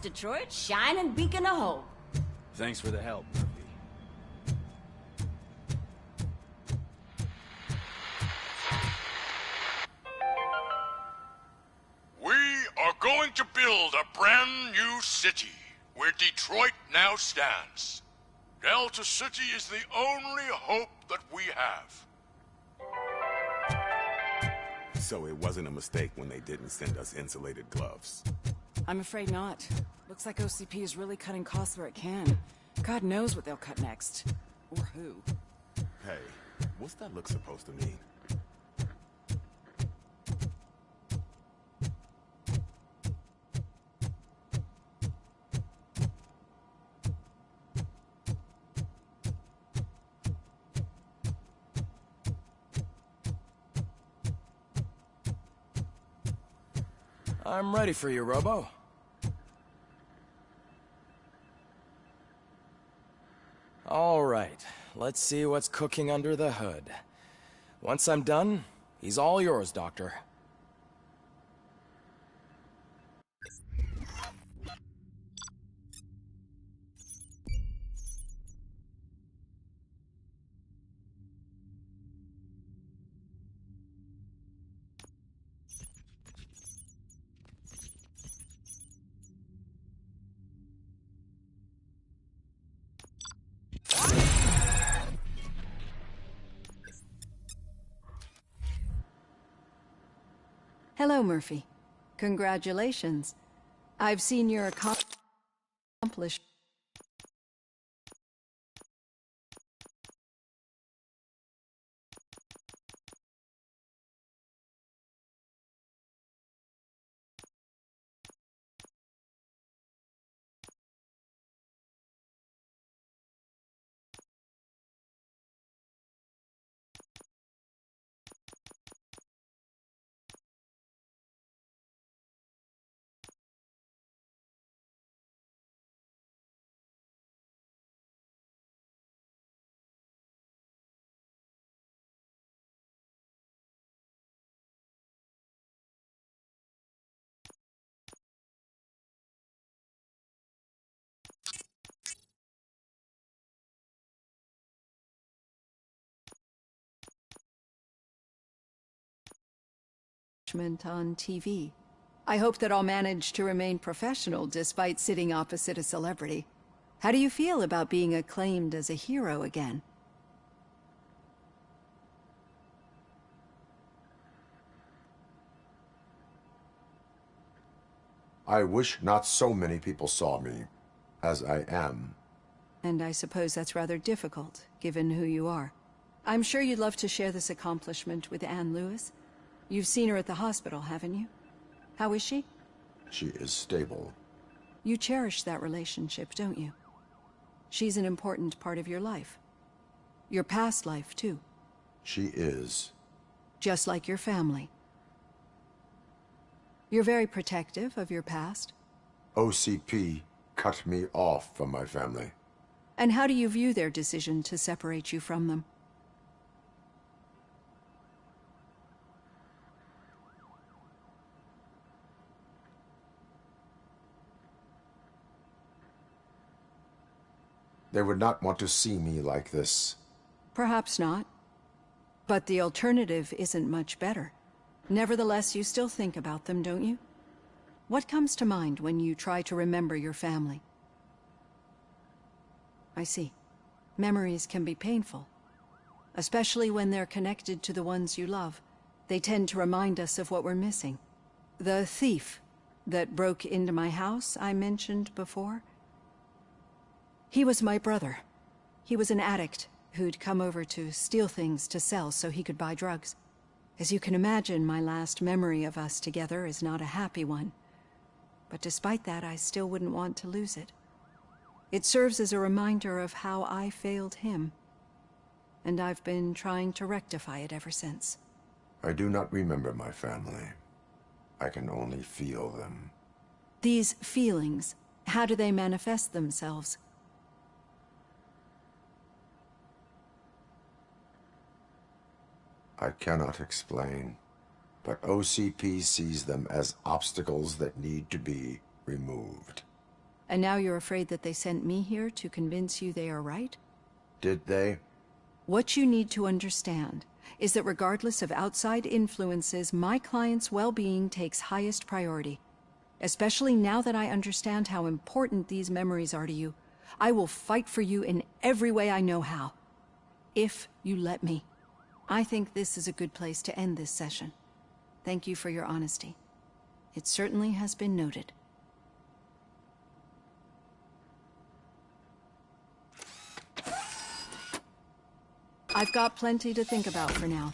Detroit's shining beacon of hope. Thanks for the help, Murphy. We are going to build a brand new city where Detroit now stands. Delta City is the only hope that we have. So it wasn't a mistake when they didn't send us insulated gloves. I'm afraid not. Looks like OCP is really cutting costs where it can. God knows what they'll cut next. Or who. Hey, what's that look supposed to mean? I'm ready for you, Robo. All right, let's see what's cooking under the hood. Once I'm done, he's all yours, Doctor. Hello, Murphy. Congratulations. I've seen your accomplishment. On TV. I hope that I'll manage to remain professional despite sitting opposite a celebrity. How do you feel about being acclaimed as a hero again? I wish not so many people saw me as I am. And I suppose that's rather difficult, given who you are. I'm sure you'd love to share this accomplishment with Anne Lewis. You've seen her at the hospital, haven't you? How is she? She is stable. You cherish that relationship, don't you? She's an important part of your life. Your past life, too. She is. Just like your family. You're very protective of your past. OCP cut me off from my family. And how do you view their decision to separate you from them? They would not want to see me like this. Perhaps not. But the alternative isn't much better. Nevertheless, you still think about them, don't you? What comes to mind when you try to remember your family? I see. Memories can be painful. Especially when they're connected to the ones you love. They tend to remind us of what we're missing. The thief that broke into my house I mentioned before? He was my brother. He was an addict who'd come over to steal things to sell so he could buy drugs. As you can imagine, my last memory of us together is not a happy one. But despite that, I still wouldn't want to lose it. It serves as a reminder of how I failed him. And I've been trying to rectify it ever since. I do not remember my family. I can only feel them. These feelings, how do they manifest themselves? I cannot explain, but OCP sees them as obstacles that need to be removed. And now you're afraid that they sent me here to convince you they are right? Did they? What you need to understand is that regardless of outside influences, my client's well-being takes highest priority. Especially now that I understand how important these memories are to you, I will fight for you in every way I know how. If you let me. I think this is a good place to end this session. Thank you for your honesty. It certainly has been noted. I've got plenty to think about for now.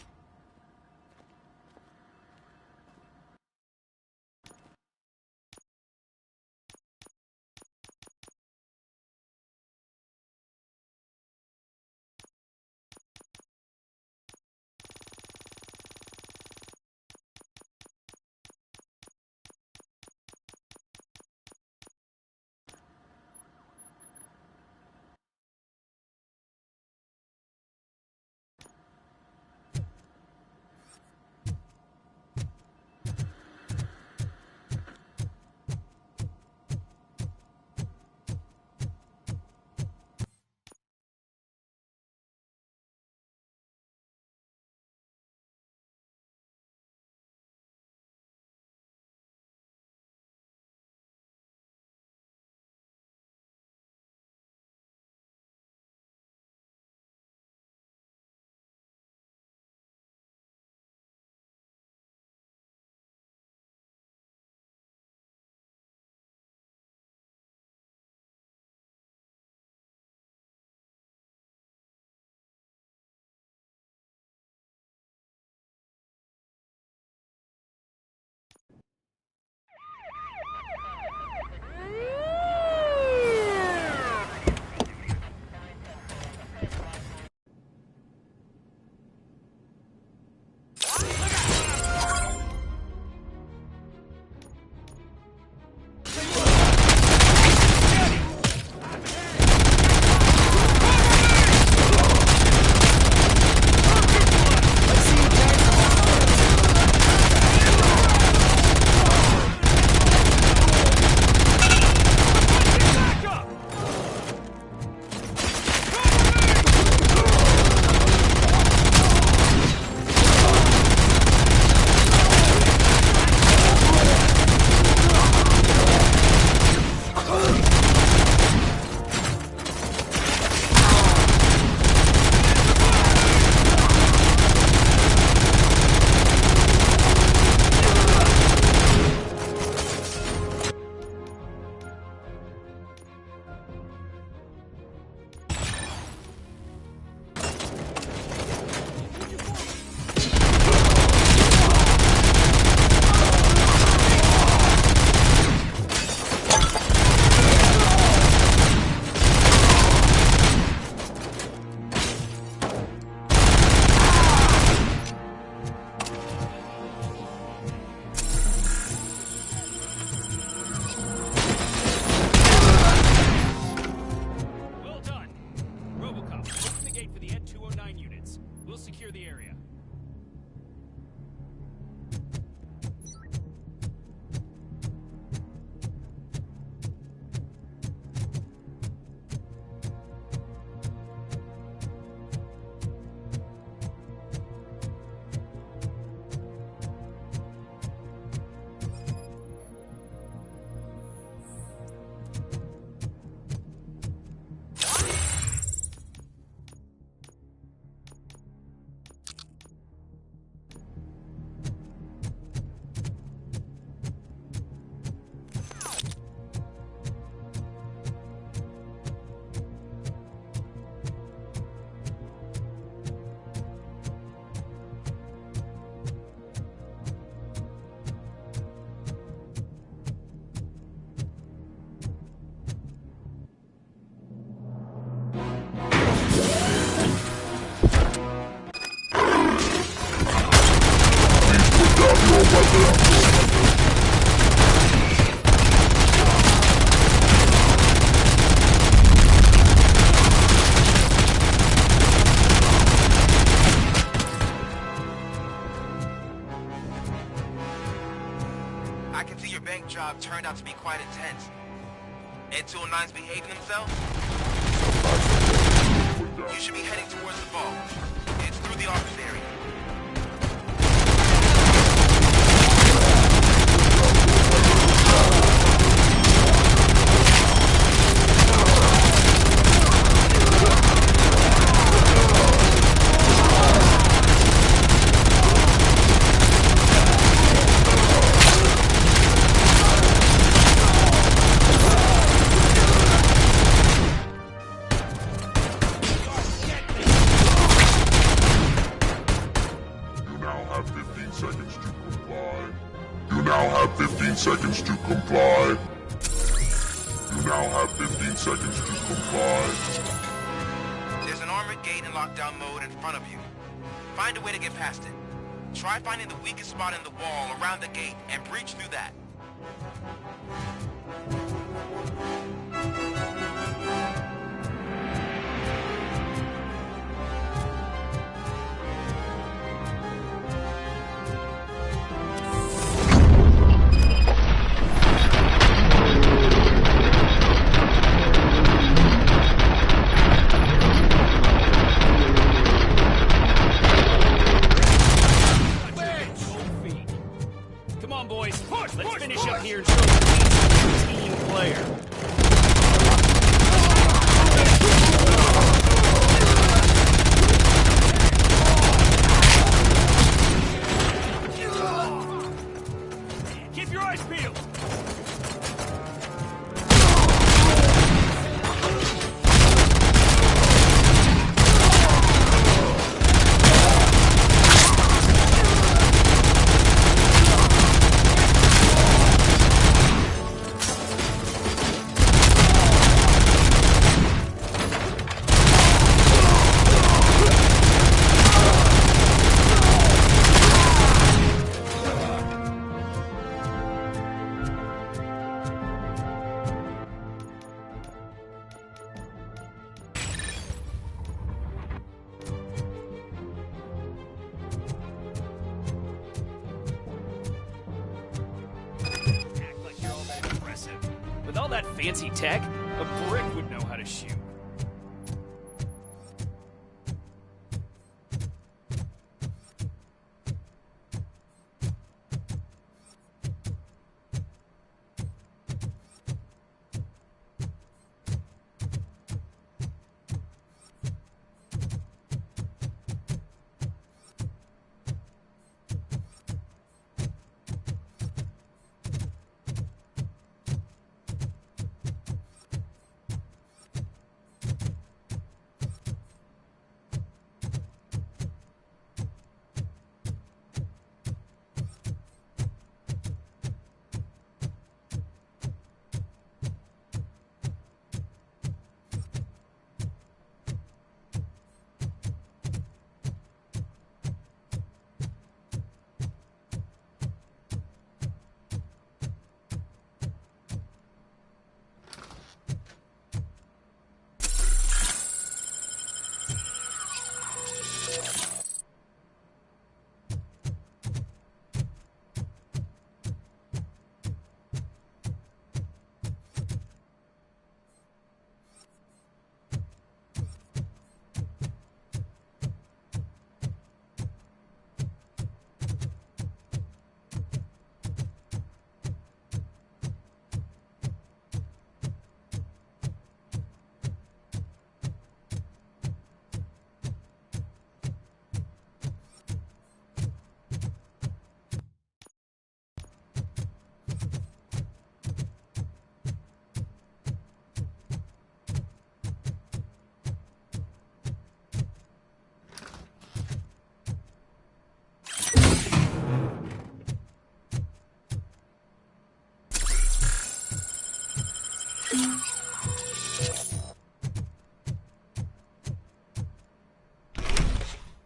I can see your bank job turned out to be quite intense. Ed 209's behaving themselves? You should be heading towards the vault. It's through the office area. Seconds to comply. You now have 15 seconds to comply. There's an armored gate in lockdown mode in front of you. Find a way to get past it. Try finding the weakest spot in the wall around the gate and breach through that. Let's finish up here and show the team player. Keep your eyes peeled. With all that fancy tech, a brick would know how to shoot.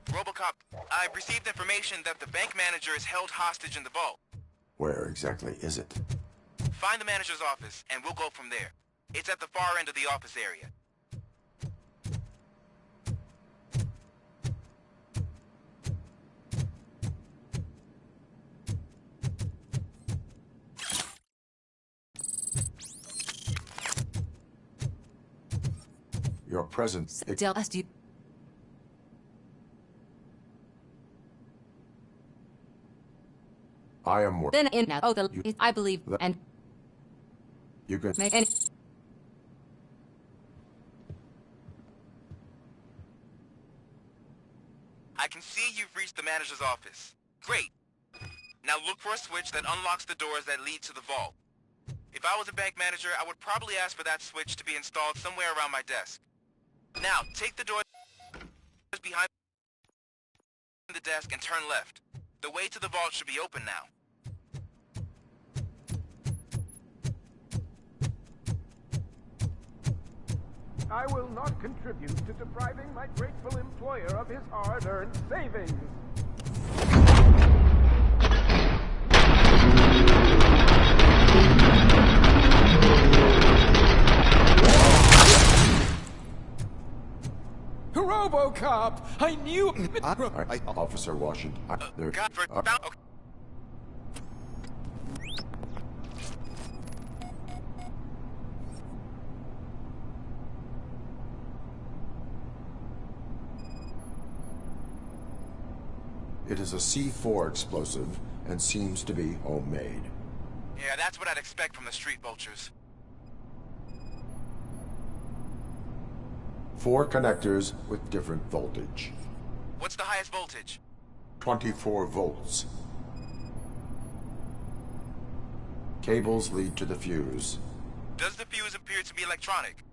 RoboCop, I've received information that the bank manager is held hostage in the vault. Where exactly is it? Find the manager's office, and we'll go from there. It's at the far end of the office area. Your presence... I am... Then in now, I believe, and... You can... Make any... I can see you've reached the manager's office. Great. Now look for a switch that unlocks the doors that lead to the vault. If I was a bank manager, I would probably ask for that switch to be installed somewhere around my desk. Now, take the doors behind the desk and turn left. The way to the vault should be open now. I will not contribute to depriving my grateful employer of his hard-earned savings. RoboCop! I knew... Officer Washington... It is a C4 explosive and seems to be homemade. Yeah, that's what I'd expect from the street vultures. 4 connectors with different voltage. What's the highest voltage? 24 volts. Cables lead to the fuse. Does the fuse appear to be electronic?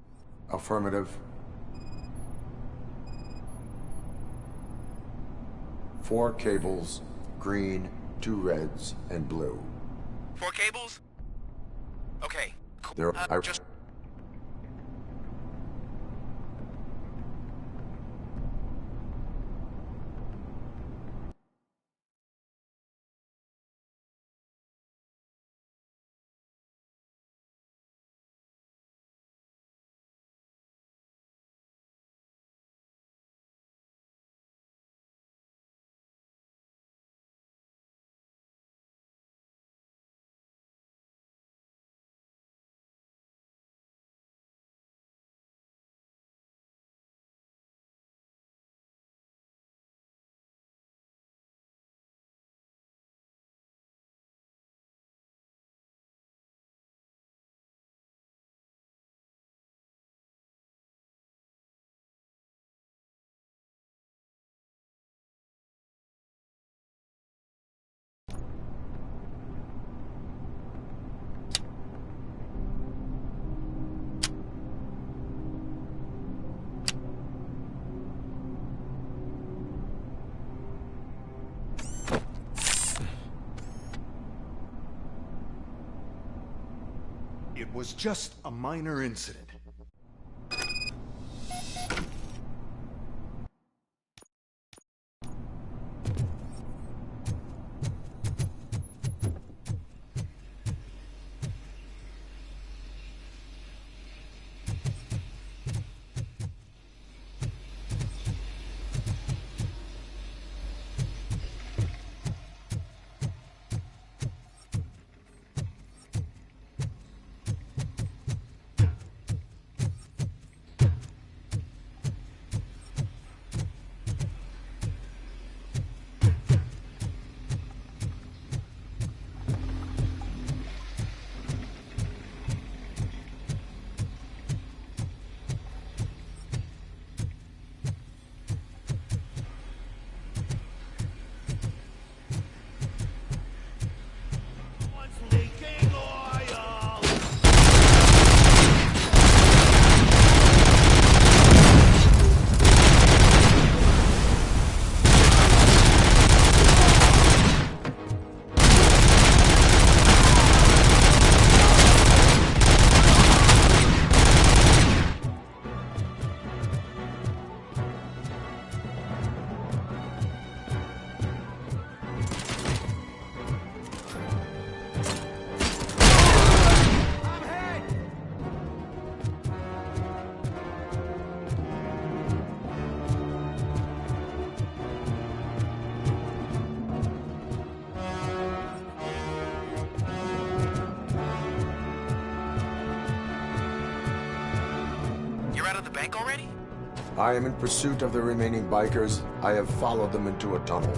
Affirmative. 4 cables, green, 2 reds, and blue. 4 cables? Okay, cool. There, just... It was just a minor incident. You're out of the bank already? I am in pursuit of the remaining bikers. I have followed them into a tunnel.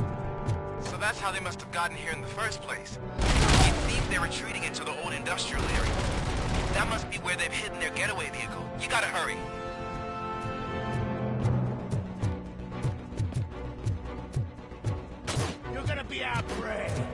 So that's how they must have gotten here in the first place. It seems they're retreating into the old industrial area. That must be where they've hidden their getaway vehicle. You gotta hurry. You're gonna be our prey.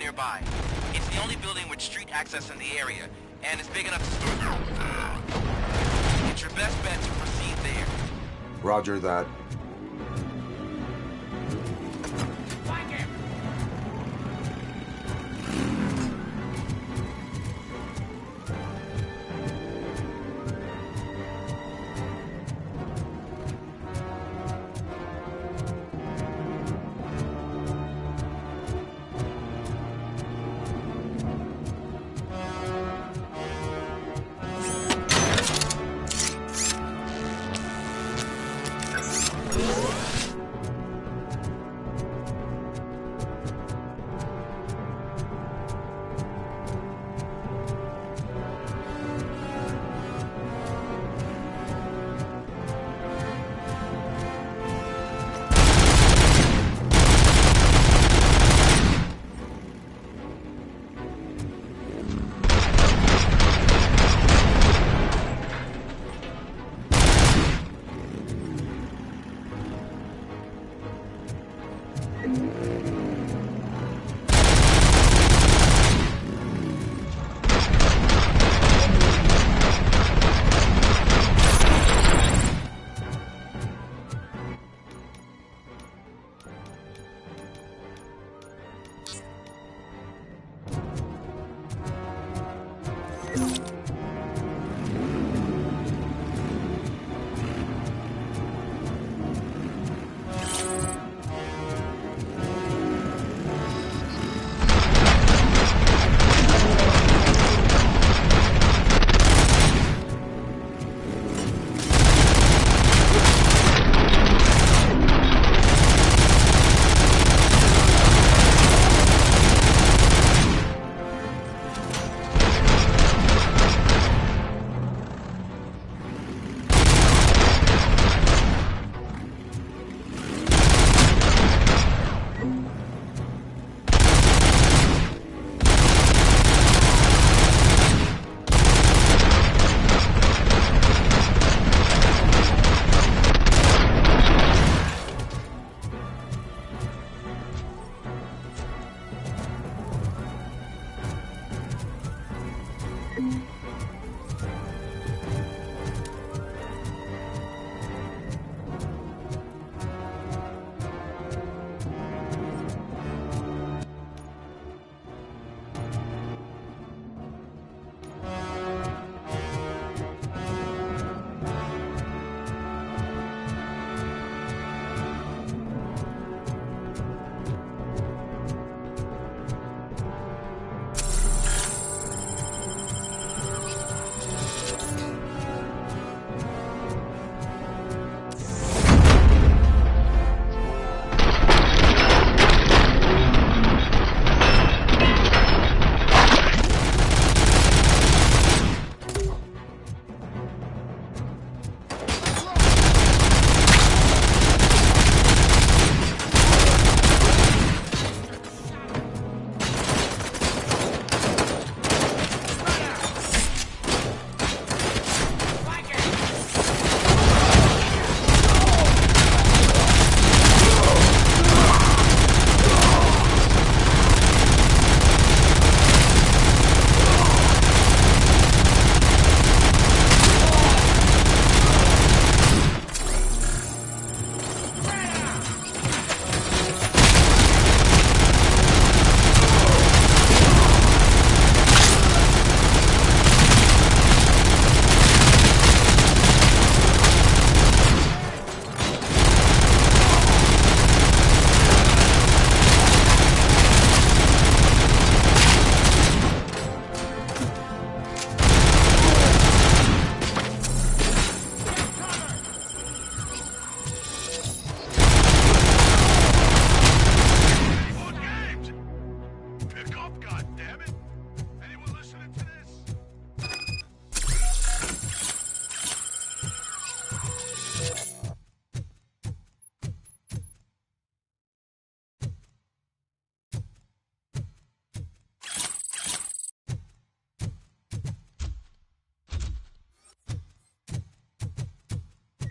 nearby. It's the only building with street access in the area, and it's big enough to store. It's your best bet to proceed there. Roger that.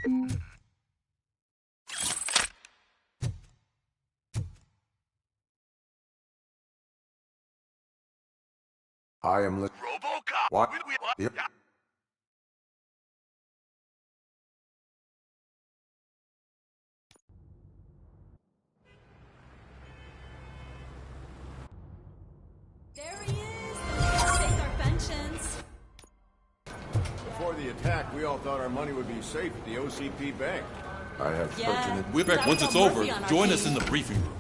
I am RoboCop! What? What? Yep. There he is! Let's take our pensions. Before the attack, we all thought our money would be safe at the OCP bank. I have spoken We're back once it's over. Join us in the briefing room.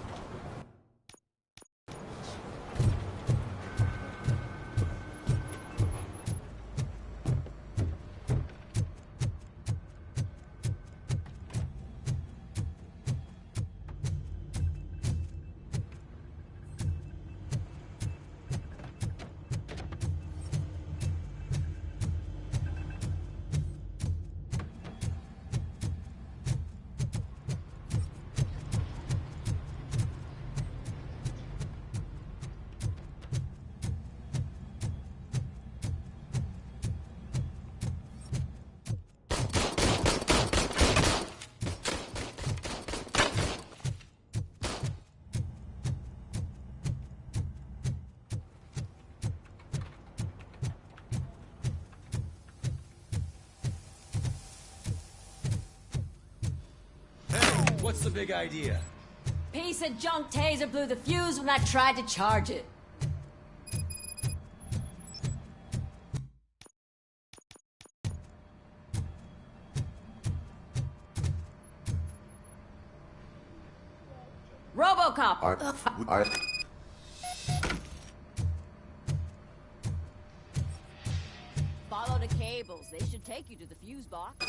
What's the big idea? Piece of junk taser blew the fuse when I tried to charge it. RoboCop! Follow the cables. They should take you to the fuse box.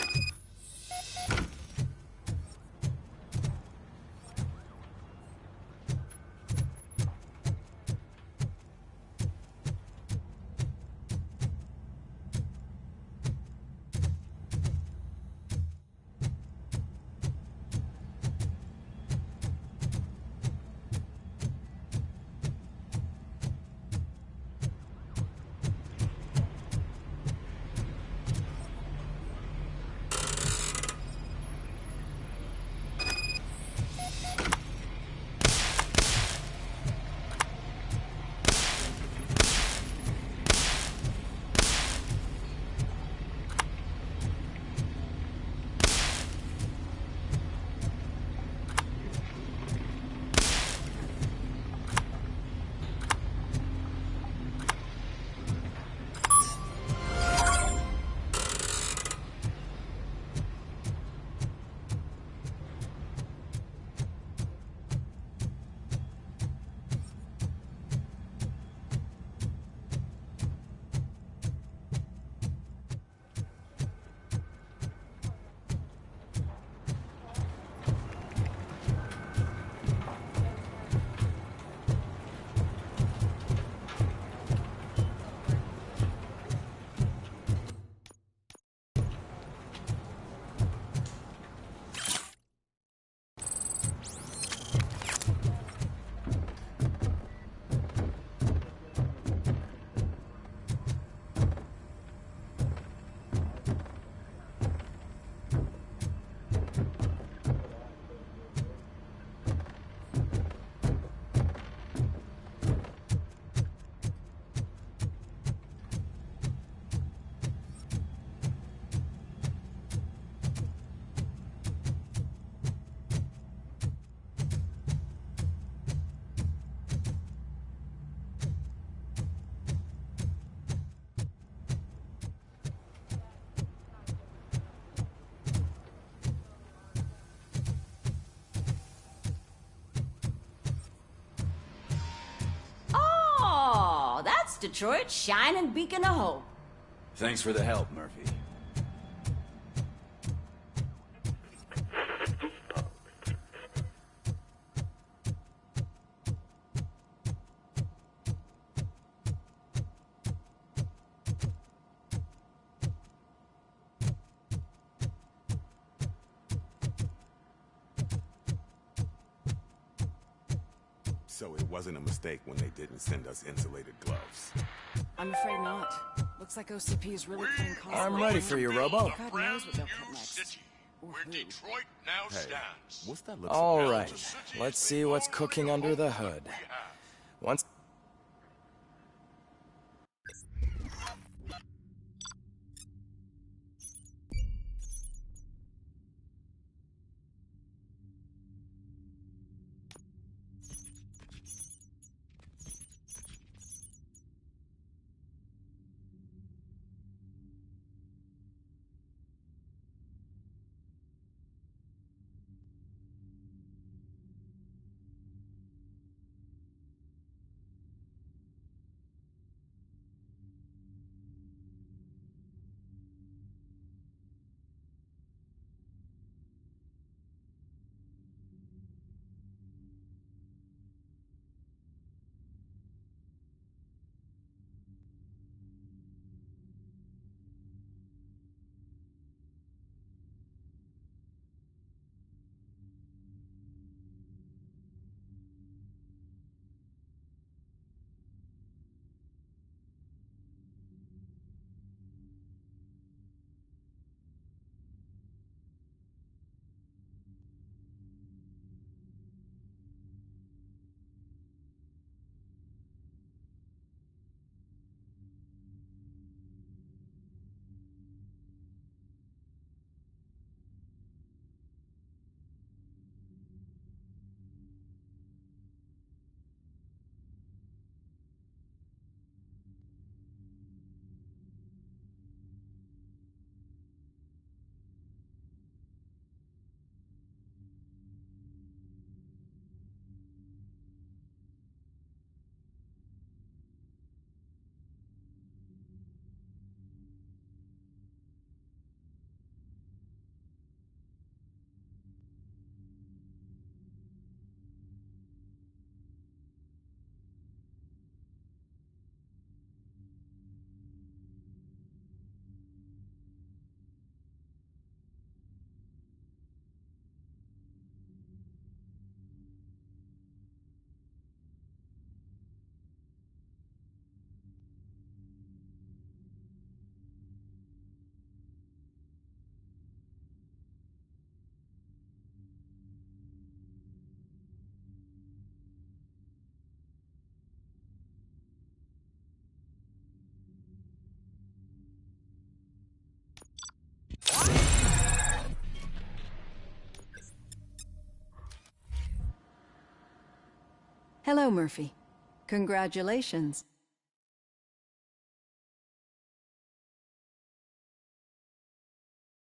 Detroit's shining beacon of hope. Thanks for the help, Murphy. So it wasn't a mistake when they didn't send us insulated gloves. I'm afraid not. Looks like OCP is really cutting costs. I'm ready for you, Robo. God knows what they'll cut next. where Detroit now stands. What's that look? All right, let's see what's cooking under the hood. Once... Hello, Murphy. Congratulations.